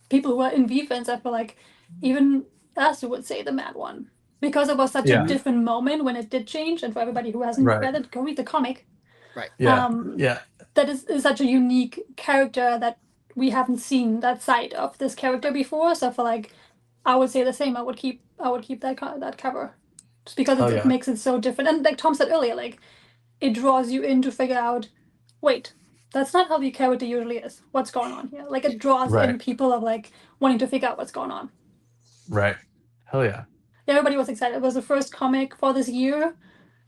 C: people who are in VeeFriends, I feel like even us would say the mad one because it was such a
B: yeah,
C: different moment when it did change. And for everybody who hasn't
B: right.
C: read it, go read the comic.
A: Right.
B: Yeah,
C: Um,
B: yeah,
C: that is such a unique character that we haven't seen that side of this character before. So I feel like I would say the same. I would keep that cover just because
B: hell
C: it
B: yeah,
C: makes it so different. And like Tom said earlier, like it draws you in to figure out, wait, that's not how the character usually is. What's going on here? Like it draws
B: right,
C: in people of like wanting to figure out what's going on.
B: right, hell yeah,
C: Everybody was excited. It was the first comic for this year,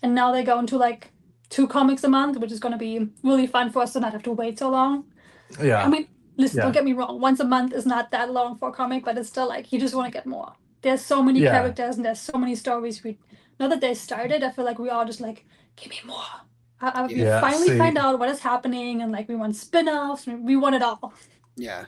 C: and now they go into like 2 comics a month, which is going to be really fun for us to not have to wait so long. I
B: yeah,
C: mean, listen, don't
B: yeah,
C: get me wrong. Once a month is not that long for a comic, but it's still like you just want to get more. There's so many
B: yeah,
C: characters and there's so many stories. Now that they started, I feel like we all just like, give me more. We
B: yeah.
C: finally
B: See,
C: find out what is happening, and like we want spin-offs. We want it all.
A: Yeah.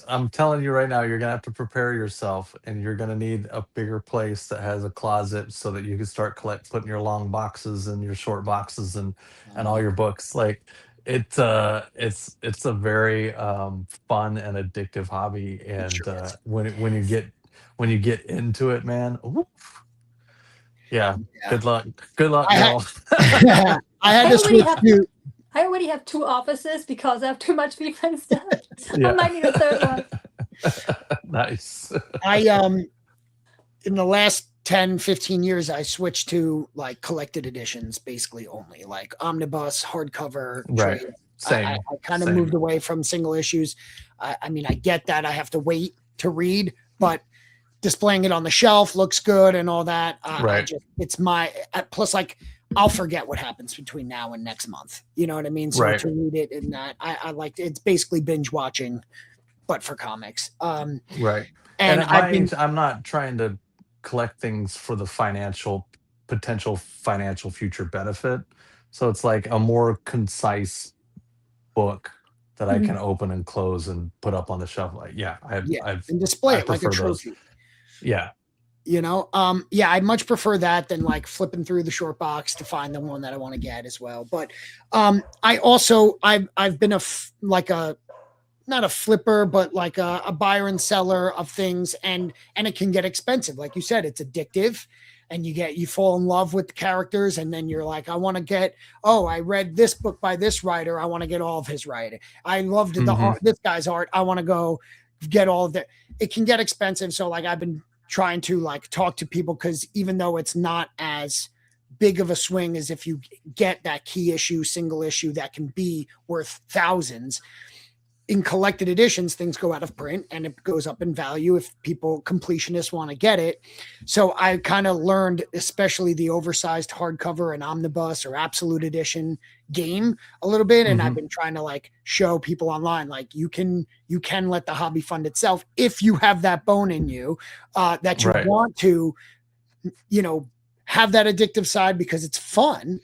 B: I'm telling you right now, you're gonna have to prepare yourself, and you're gonna need a bigger place that has a closet so that you can start putting your long boxes and your short boxes and all your books. Like it's a very fun and addictive hobby,
A: It
B: and
A: sure is.
B: when you get into it, man. Ooh, yeah,
A: Yeah.
B: good luck,
A: I had
B: girl.
A: I had
C: I
A: to
C: already
A: switch
C: have
A: to.
C: I already have 2 offices because I have too much VeeFriends stuff. So I
B: Yeah.
C: might need a third one.
B: Nice.
A: I in the last 10, 15 years, I switched to like collected editions, basically only like omnibus, hardcover
B: Right.
A: trade.
B: Same.
A: I kind of
B: Same.
A: moved away from single issues. I mean, I get that I have to wait to read, but displaying it on the shelf looks good and all that.
B: Right.
A: It's my plus like I'll forget what happens between now and next month. You know what I mean? So
B: Right.
A: to read it in that, I like it's basically binge watching, but for comics.
B: Right. And
A: And
B: at
A: I've
B: my
A: been
B: age, I'm not trying to collect things for the potential financial future benefit. So it's like a more concise book that I can
C: Mhm.
B: open and close and put up on the shelf. Like, yeah,
A: yeah, and display
B: I
A: it like a
B: prefer those.
A: trophy.
B: Yeah.
A: Yeah, I much prefer that than like flipping through the short box to find the one that I want to get as well. But I've been like a not a flipper, but like a buyer and seller of things, and it can get expensive. Like you said, it's addictive, and you fall in love with the characters, and then you're like, I want to get. Oh, I read this book by this writer. I want to get all of his writing. I loved the
B: Hmm.
A: art, this guy's art. I want to go get all of that. It can get expensive, so like I've been trying to like talk to people because even though it's not as big of a swing as if you get that key issue, single issue that can be worth thousands in collected editions, things go out of print and it goes up in value if people completionists want to get it. So I kind of learned, especially the oversized hardcover and omnibus or absolute edition game a little bit. And I've
B: Hmm.
A: been trying to like show people online, like you can let the hobby fund itself if you have that bone in you, that you
B: Right.
A: want to, have that addictive side because it's fun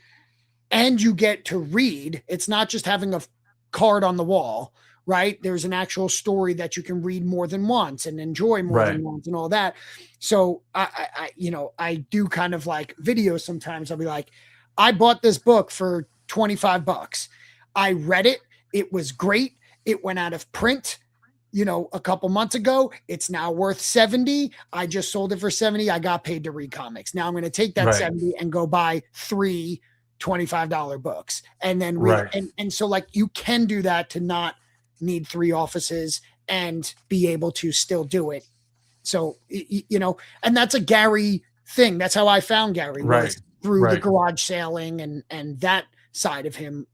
A: and you get to read. It's not just having a card on the wall, right? There's an actual story that you can read more than once and enjoy more
B: Right.
A: than once and all that. So I do kind of like videos sometimes. I'll be like, I bought this book for $25. I read it. It was great. It went out of print, a couple months ago. It's now worth 70. I just sold it for 70. I got paid to read comics. Now I'm going to take that
B: Right.
A: 70 and go buy 3 $25 books and then read
B: Right.
A: it. And so like you can do that to not need 3 offices and be able to still do it. So, you know, and that's a Gary thing. That's how I found Gary, was through the garage sailing and that side of him,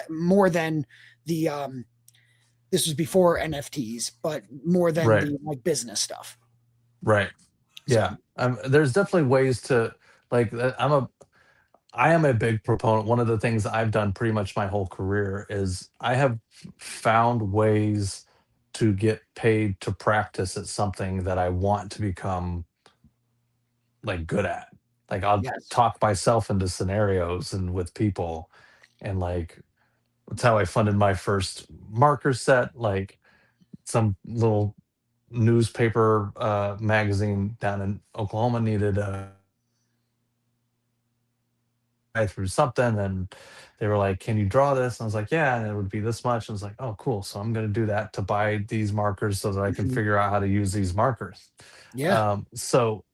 A: more than the this was before NFTs, but more than the like business stuff.
B: Right. Yeah. There's definitely ways to, like, I am a big proponent. One of the things I've done pretty much my whole career is I have found ways to get paid to practice at something that I want to become like good at. Like, I'll talk myself into scenarios and with people, and like that's how I funded my first marker set. Like, some little newspaper magazine down in Oklahoma needed through something, and they were like, can you draw this? And I was like, yeah, and it would be this much. And I was like, oh cool, so I'm going to do that to buy these markers so that I can figure out how to use these markers. So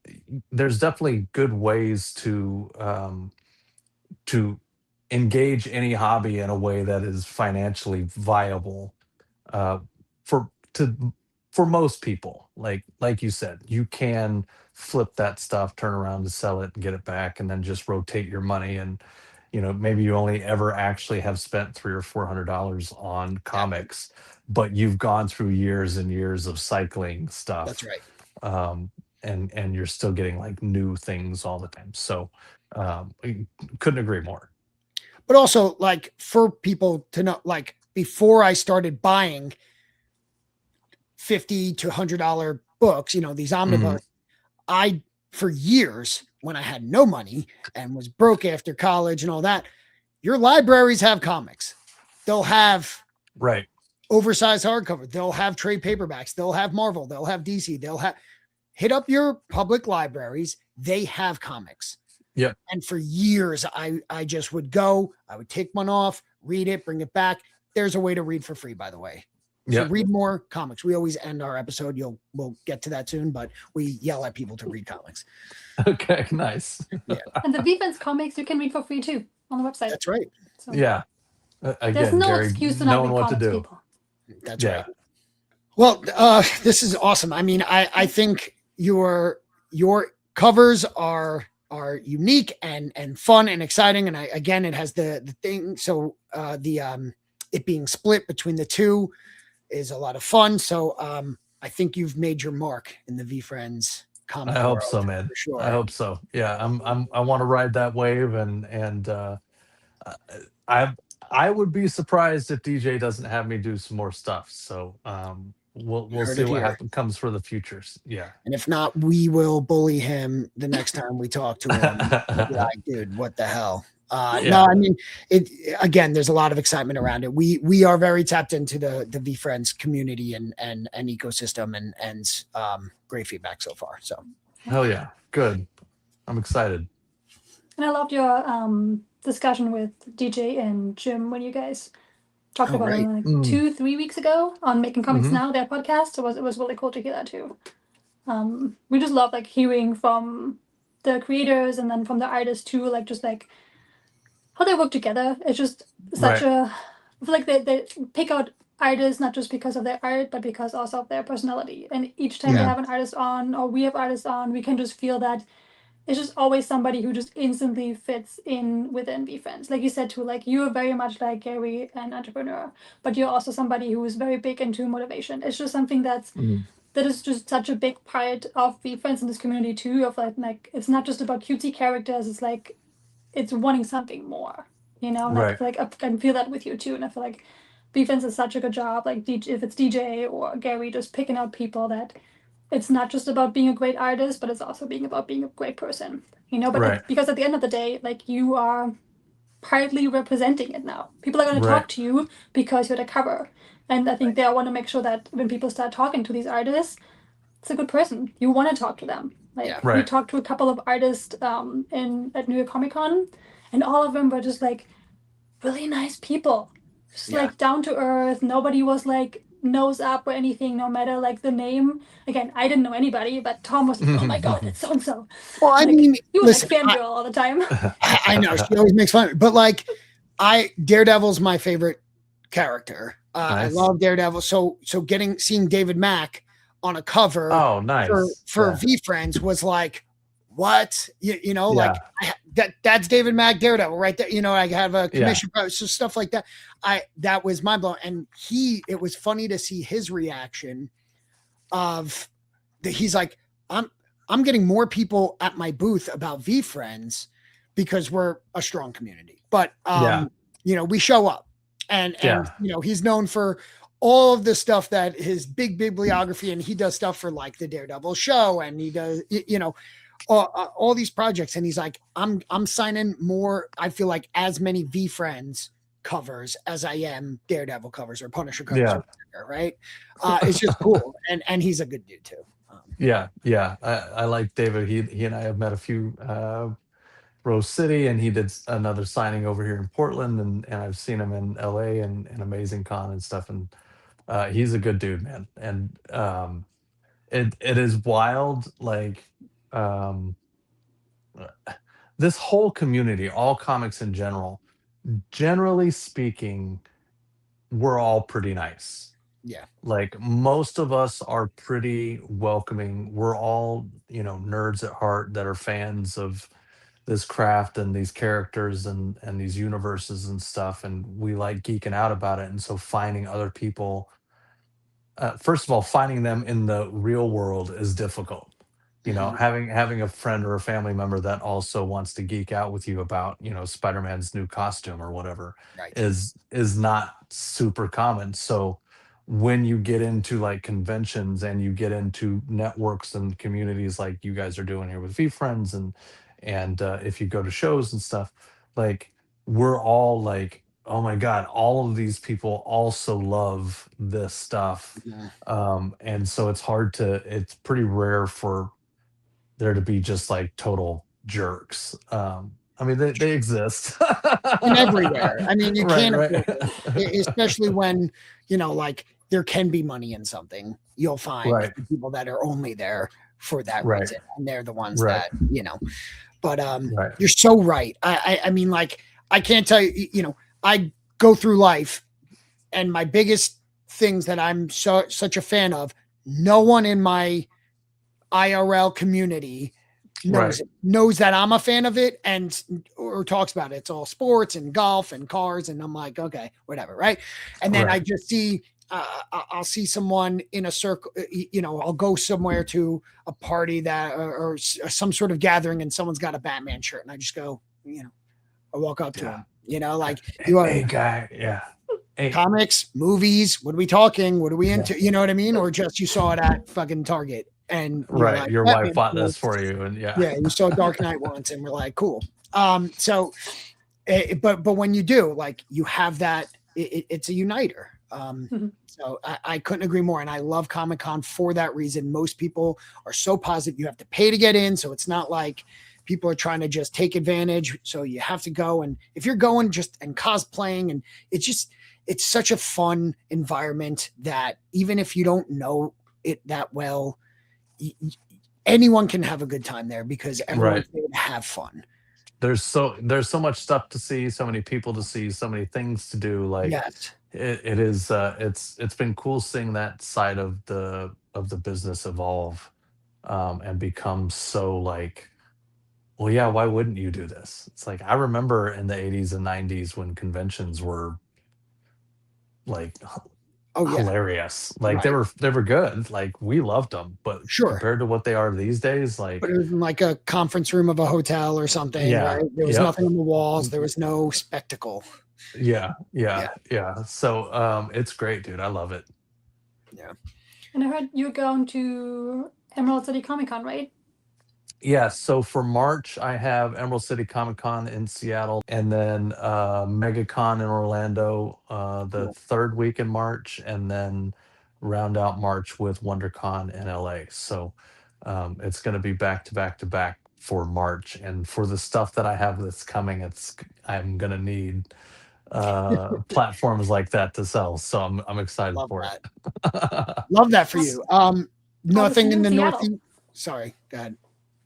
B: there's definitely good ways to engage any hobby in a way that is financially viable, uh, for to for most people. Like you said, you can flip that stuff, turn around and sell it and get it back, and then just rotate your money. And maybe you only ever actually have spent $300 or $400 on comics, but you've gone through years and years of cycling stuff.
A: That's right.
B: And you're still getting like new things all the time. So couldn't agree more.
A: But also, like, for people to know, like, before I started buying $50 to $100 books, these omnibus, I, for years, when I had no money and was broke after college and all that, your libraries have comics. They'll have oversized hardcover. They'll have trade paperbacks. They'll have Marvel. They'll have DC. They'll have, hit up your public libraries. They have comics.
B: Yep.
A: And for years, I just would go, I would take one off, read it, bring it back. There's a way to read for free, by the way. So read more comics. We always end our episode. We'll get to that soon, but we yell at people to read comics.
B: Okay, nice.
C: And the VeeFriends comics you can read for free too on the website.
A: That's right.
C: So
B: again,
C: there's no
B: Gary,
C: excuse to not read comics, people.
A: That's right. Well, this is awesome. I mean, I think your covers are unique and fun and exciting. And again, it has the thing. So it being split between the two is a lot of fun. So I think you've made your mark in the VeeFriends Comic.
B: I hope so, man. For sure. I hope so. Yeah, I want to ride that wave, and I would be surprised if DJ doesn't have me do some more stuff. So we'll see what comes for the futures. Yeah.
A: And if not, we will bully him the next time we talk to him. Like, dude, what the hell? No, I mean, again, there's a lot of excitement around it. We are very tapped into the VeeFriends community and ecosystem, and great feedback so far. So
B: hell yeah. Good. I'm excited.
C: And I loved your discussion with DJ and Jim when you guys talked about it like 2-3 weeks ago on Making Comics Now, their podcast. So it was really cool to hear that too. We just love like hearing from the creators and then from the artists too, like just like how they work together. It's just such I feel like they pick out artists not just because of their art, but because also of their personality. And each time they have an artist on, or we have artists on, we can just feel that it's just always somebody who just instantly fits in within VeeFriends. Like you said too, like you are very much like Gary, an entrepreneur, but you're also somebody who is very big into motivation. It's just something that is just such a big part of VeeFriends in this community too, of like it's not just about cutesy characters, it's like it's wanting something more, And I feel like I can feel that with you too. And I feel like VeeFriends does such a good job, like if it's DJ or Gary, just picking out people that it's not just about being a great artist, but it's also about being a great person, But because at the end of the day, like you are partly representing it now. People are going to talk to you because you're the cover. And I think they want to make sure that when people start talking to these artists, it's a good person. You want to talk to them. Like we talked to a couple of artists at New York Comic Con, and all of them were just like really nice people, just like down to earth. Nobody was like nose up or anything, no matter like the name. Again, I didn't know anybody, but Tom was like, oh my god, it's so and so.
A: Well, I mean,
C: he was like fangirl all the time.
A: I know, she always makes fun, but like Daredevil's my favorite character. I
B: Nice.
A: love Daredevil. So seeing David Mack on a cover
B: Oh, nice.
A: for
B: Yeah.
A: VeeFriends was like, what? You know, like
B: Yeah.
A: that's David Mack Daredevil right there. You know, I have a
B: Yeah.
A: commission, so stuff like that. That was mind blowing. And it was funny to see his reaction of he's like, I'm getting more people at my booth about VeeFriends because we're a strong community. But
B: Yeah.
A: you know, we show up and
B: Yeah.
A: you know, he's known for all of the stuff that his big bibliography, and he does stuff for like the Daredevil show, and he does, you know, all these projects. And he's like, I'm signing more, I feel like, as many VeeFriends covers as I am Daredevil covers or Punisher covers,
B: Yeah.
A: or whatever, right? It's just cool. And he's a good dude too.
B: Yeah. Yeah. I like David. He and I have met a few Rose City, and he did another signing over here in Portland, and I've seen him in LA and Amazing Con and stuff. And he's a good dude, man. And it is wild, like um, this whole community, all comics in general. Generally speaking, we're all pretty nice.
A: Yeah.
B: Like most of us are pretty welcoming. We're all, nerds at heart that are fans of this craft and these characters and these universes and stuff, and we like geeking out about it. And so finding other people, first of all, finding them in the real world is difficult.
A: Mhm.
B: Having a friend or a family member that also wants to geek out with you about, Spider-Man's new costume or whatever
A: Right.
B: is not super common. So when you get into like conventions and you get into networks and communities like you guys are doing here with VeeFriends, and if you go to shows and stuff, like we're all like, oh my god, all of these people also love this stuff.
A: Yeah.
B: And so it's pretty rare for there to be just like total jerks. I mean, they exist.
A: And everywhere. I mean, you
B: Right,
A: can't
B: right.
A: avoid it, especially when, you know, like there can be money in something. You'll find
B: Right,
A: people that are only there for that
B: right,
A: reason, and they're the ones
B: right,
A: that, you know. But
B: right,
A: you're so right. I mean, like, I can't tell you, you know, I go through life, and my biggest things that I'm such a fan of, no one in my IRL community
B: right,
A: knows that I'm a fan of it or talks about it. It's all sports and golf and cars, and I'm like, okay, whatever, right? And then I
B: right.
A: just see I'll see someone in a circle, you know, I'll go somewhere to a party that or some sort of gathering, and someone's got a Batman shirt, and I just go, you know, I walk up to
B: Yeah.
A: him, you know, like,
B: Hey,
A: you are
B: hey, guy. Yeah. Hey.
A: comics, movies, what are we talking? What are we
B: Yeah.
A: into? You know what I mean? Or just you saw it at fucking Target and you're
B: Right.
A: like,
B: Your wife
A: Batman,
B: bought
A: cool.
B: this for you, and yeah.
A: Yeah, you saw Dark Knight once, and we're like, cool. So, but when you do, like, you have that, it's a uniter. So I couldn't agree more, and I love Comic Con for that reason. Most people are so positive. You have to pay to get in, so it's not like people are trying to just take advantage. So you have to go, and if you're going just and cosplaying, and it's such a fun environment that even if you don't know it that well, anyone can have a good time there because everyone's
B: Right.
A: there to have fun.
B: There's so much stuff to see, so many people to see, so many things to do. Like
A: Yes.
B: it is it's been cool seeing that side of the business evolve, and become so like, well, yeah, why wouldn't you do this? It's like I remember in the 80s and 90s when conventions were like
A: Oh yeah.
B: hilarious. Like
A: Right.
B: they were good. Like we loved them, but
A: Sure.
B: compared to what they are these days,
A: But
B: like
A: it was in like a conference room of a hotel or something,
B: yeah,
A: right? There was
B: yep.
A: nothing on the walls. There was no spectacle.
B: Yeah,
A: Yeah.
B: yeah, yeah. So it's great, dude. I love it.
A: Yeah.
C: And I heard you're going to Emerald City Comic Con, right?
B: Yeah, so for March, I have Emerald City Comic Con in Seattle, and then MegaCon in Orlando the
A: Cool.
B: third week in March, and then round out March with WonderCon in LA. So it's going to be back to back to back for March, and for the stuff that I have that's coming, I'm going to need platforms like that to sell. So I'm excited
A: Love
B: for
A: that.
B: it.
A: Love that for you.
C: I'll
A: Nothing
C: see you
A: in
C: in
A: the
C: Seattle.
A: Northeast. Sorry, go ahead.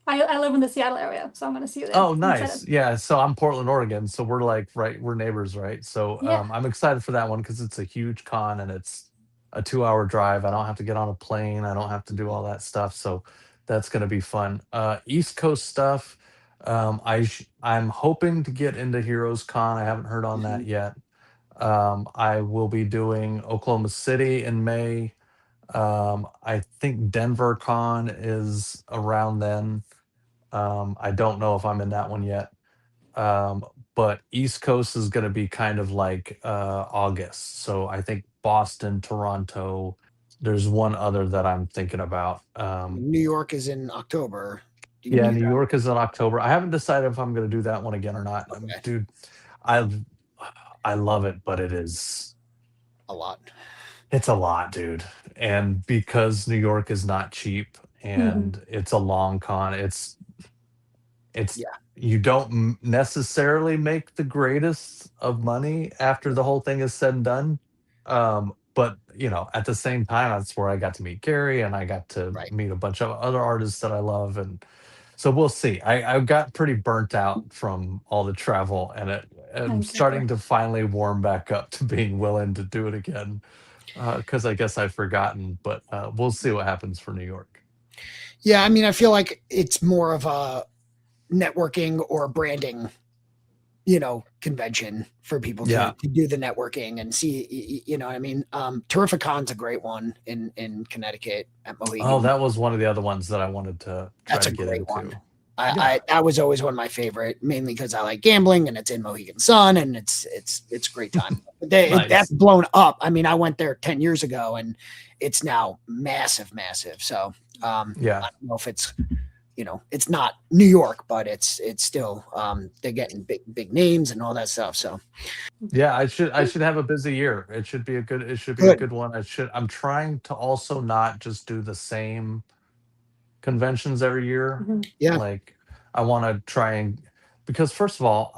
C: I live in the Seattle area, so I'm gonna see you there.
B: Oh,
C: I'm
B: nice.
C: excited.
B: Yeah. So I'm Portland, Oregon. So we're like we're neighbors, right? So
C: Yeah.
B: I'm excited for that one because it's a huge con and it's a 2 hour drive. I don't have to get on a plane. I don't have to do all that stuff. So that's gonna be fun. East Coast stuff. I'm hoping to get into Heroes Con. I haven't heard on that
A: Mhm.
B: yet. I will be doing Oklahoma City in May. I think Denver Con is around then. I don't know if I'm in that one yet. Um, but East Coast is going to be kind of like August. So I think Boston, Toronto. There's one other that I'm thinking about.
A: New York is in October. Do you
B: Yeah,
A: do
B: New
A: that?
B: York is in October. I haven't decided if I'm going to do that one again or not.
A: Okay,
B: Dude, I I love it, but
A: a lot.
B: it's a lot, dude. And because New York is not cheap
C: Hmm.
B: and it's a long con, it's
A: Yeah,
B: you don't necessarily make the greatest of money after the whole thing is said and done. But at the same time, that's where I got to meet Gary and I got to
A: right.
B: meet a bunch of other artists that I love. And so we'll see. I got pretty burnt out from all the travel and I'm
C: I'm
B: starting
C: sure.
B: to finally warm back up to being willing to do it again. Because I guess I've forgotten, but we'll see what happens for New York.
A: Yeah, I mean, I feel like it's more of a networking or branding, convention for people to
B: Yeah.
A: do the networking and see, you know what I mean? Terrificon's a great one in Connecticut at
B: Oh,
A: Mohegan.
B: that was one of the other ones that I wanted to try
A: That's
B: to
A: a
B: get
A: great one.
B: into.
A: I
B: Yeah.
A: that was always one of my favorite, mainly because I like gambling and it's in Mohegan Sun and it's a great time. That's
B: Nice.
A: blown up. I mean, I went there 10 years ago and it's now massive, massive. So
B: Yeah.
A: I don't know if it's not New York, but it's still they're getting big names and all that stuff. So
B: Yeah, I should have a busy year. It should be a good
A: good.
B: one. I'm trying to also not just do the same conventions every year.
C: Hmm.
A: Yeah,
B: Like I want to try and because first of all,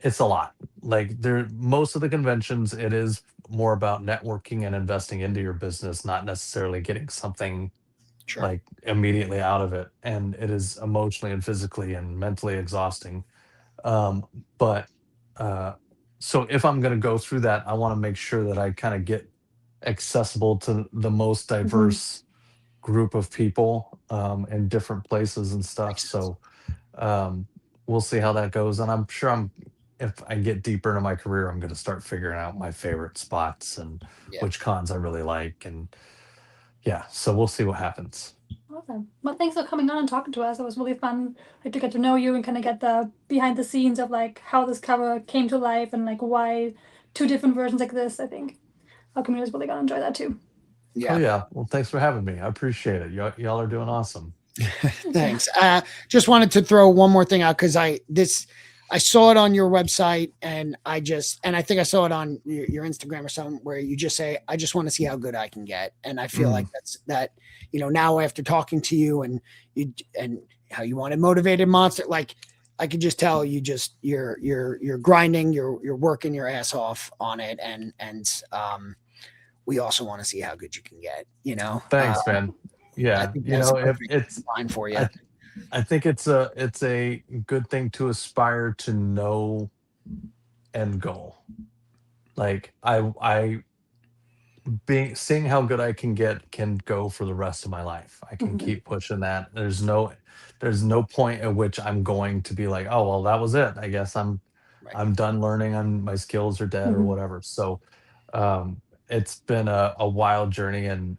B: it's a lot. Like there most of the conventions it is more about networking and investing into your business, not necessarily getting something
A: sure.
B: like immediately out of it. And it is emotionally and physically and mentally exhausting. Um, but uh, so if I'm going to go through that, I want to make sure that I kind of get accessible to the most
C: Hmm.
B: diverse group of people in different places and stuff.
A: Makes sense.
B: So um, we'll see how that goes. And I'm sure if I get deeper into my career, I'm going to start figuring out my favorite spots and
A: Yeah.
B: which cons I really like. And yeah, so we'll see what happens.
C: Awesome. Well, thanks for coming on and talking to us. It was really fun, like, to get to know you and kind of get the behind the scenes of like how this cover came to life and like why two different versions like this. I think our community is really gonna enjoy that too.
B: Oh
A: Yeah.
B: yeah. Well, thanks for having me. I appreciate it. Y'all are doing awesome.
C: Thank you.
A: Thanks. Just wanted to throw one more thing out because I saw it on your website and I think I saw it on your Instagram or something where you just say, I just want to see how good I can get. And I feel like
B: Mm,
A: now after talking to you and how you wanted motivated monster, like I could just tell you're grinding, you're working your ass off on it. And we also want to see how good you can get.
B: thanks, man.
A: I
B: Yeah,
A: think that's a
B: if
A: perfect
B: it's
A: line for you.
B: I I think it's a good thing to aspire to know end goal. Like I being seeing how good I can get can go for the rest of my life. I can
C: Mhm.
B: keep pushing that. There's no point at which I'm going to be like, oh well, that was it. I guess
A: Right.
B: I'm done learning and my skills are dead or
C: Mhm.
B: whatever. So it's been a wild journey and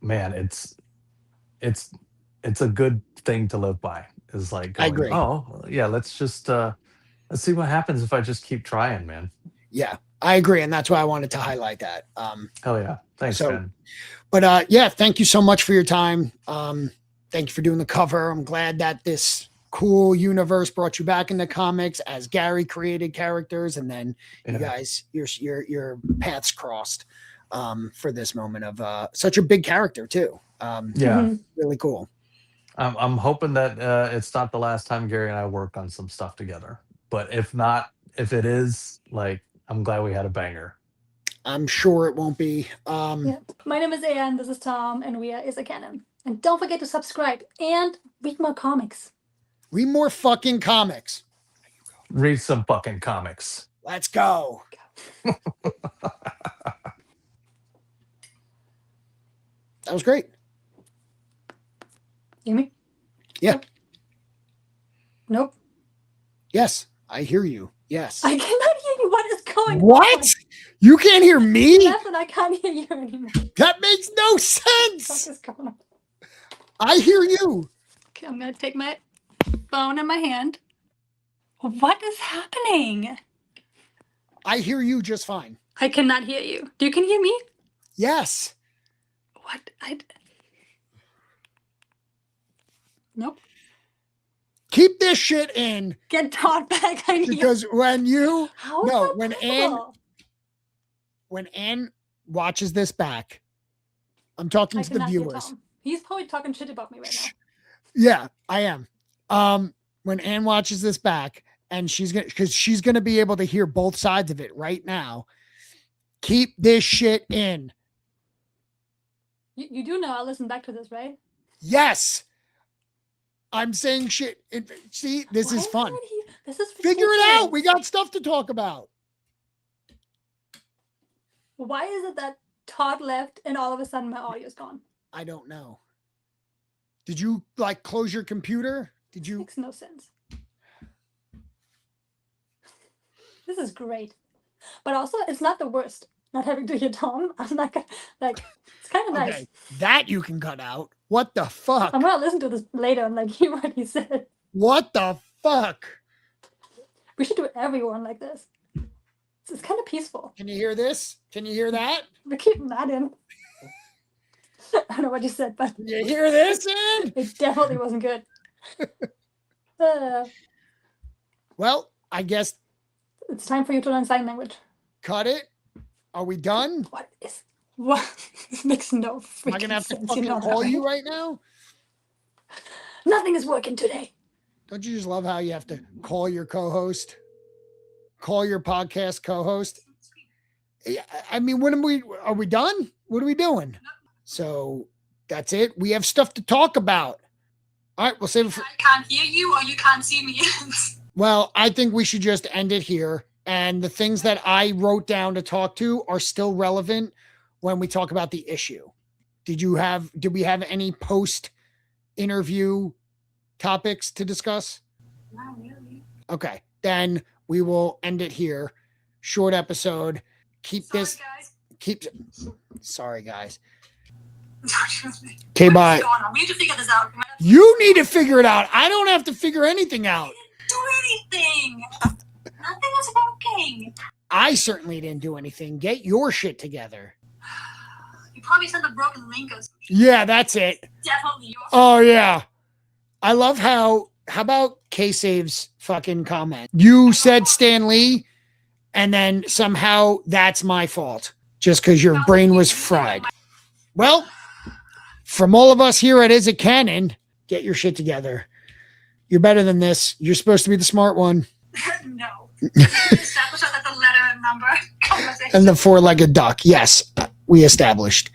B: man, it's it's a good thing to live by is like
A: I
B: going,
A: agree.
B: oh yeah, let's see what happens if I just keep trying, man.
A: Yeah, I agree, and that's why I wanted to highlight that.
B: Hell yeah. Thanks,
A: So,
B: man.
A: but yeah, thank you so much for your time. Thank you for doing the cover. I'm glad that this cool universe brought you back into comics as Gary created characters, and then you
B: Yeah.
A: guys, your paths crossed for this moment of such a big character too.
B: Yeah.
C: Mhm.
A: Really cool.
B: I'm hoping that it's not the last time Gary and I work on some stuff together. But if not, if it is, like, I'm glad we had a banger.
A: I'm sure it won't be.
C: Yeah. My name is Anne. This is Tom, and we are is a canon. And don't forget to subscribe and read more comics.
A: Read more fucking comics.
B: Read some fucking comics.
A: Let's go. That was great.
C: Hear me?
A: Yeah.
C: Nope.
A: Yes, I hear you. Yes.
C: I cannot hear you. What is going
A: What?
C: on?
A: You can't hear me?
C: Yes, and I can't hear you anymore.
A: That makes no
C: What
A: sense.
C: is going on?
A: I hear you.
C: Okay, I'm gonna take my phone in my hand. What is happening?
A: I hear you just fine.
C: I cannot hear you. You can hear me?
A: Yes.
C: What? Nope.
A: Keep this shit in
C: Get Todd back. I need.
A: because when you
C: How is
A: no,
C: that
A: when
C: possible?
A: when Ann watches this back, I'm talking
C: I
A: to the
C: cannot hear
A: viewers.
C: Tom. He's probably talking shit about me right now.
A: Yeah, I am. When Ann watches this back, and she's gonna be able to hear both sides of it right now. Keep this shit in.
C: You do know I'll listen back to this, right?
A: Yes. I'm saying shit. See, this
C: Why
A: is fun.
C: it here? This is
A: Figure it out.
C: ridiculous.
A: We got stuff to talk about.
C: Why is it that Todd left and all of a sudden my audio is gone?
A: I don't know. Did you like close your computer? Did you?
C: Makes no sense. This is great, but also it's not the worst. Not having to hear Tom. I'm not gonna, like. It's kind of nice.
A: Okay, that you can cut out. What the fuck?
C: I'm gonna listen to this later and like hear what he said.
A: What the fuck?
C: We should do everyone like this. It's kind of peaceful.
A: Can you hear this? Can you hear that?
C: We're keeping that in. I don't know what you said, but
A: Can you hear this, Ann?
C: it definitely wasn't good.
A: Well, I guess
C: It's time for you to learn sign language.
A: cut it. Are we done?
C: What? This makes no freaking
A: Am I gonna have to
C: sense.
A: fucking
C: You know
A: call
C: that,
A: you
C: right?
A: right now?
C: Nothing is working today.
A: Don't you just love how you have to call your co-host? Call your podcast co-host? I mean, when are we done? What are we doing? So that's it. We have stuff to talk about. All right, we'll save it for.
D: I can't hear you or you can't see me.
A: Well, I think we should just end it here. And the things that I wrote down to talk to are still relevant when we talk about the issue. Did we have any post interview topics to discuss?
D: Not really.
A: Okay, then we will end it here. Short episode. Sorry, guys. Okay, bye.
D: We need to figure this out.
A: You need to figure it out. I don't have to figure anything out.
D: Do anything. Nothing is working.
A: I certainly didn't do anything. Get your shit together.
D: You probably sent a broken link or something.
A: Yeah, that's it.
D: Definitely your
A: Oh, yeah. I love how about K-Save's fucking comment? You said Stan Lee, and then somehow that's my fault just because your brain was fried. Well, from all of us here at Is It Canon, get your shit together. You're better than this. You're supposed to be the smart one.
D: No. Establish that the letter and number conversation.
A: And the four-legged duck. Yes, we established.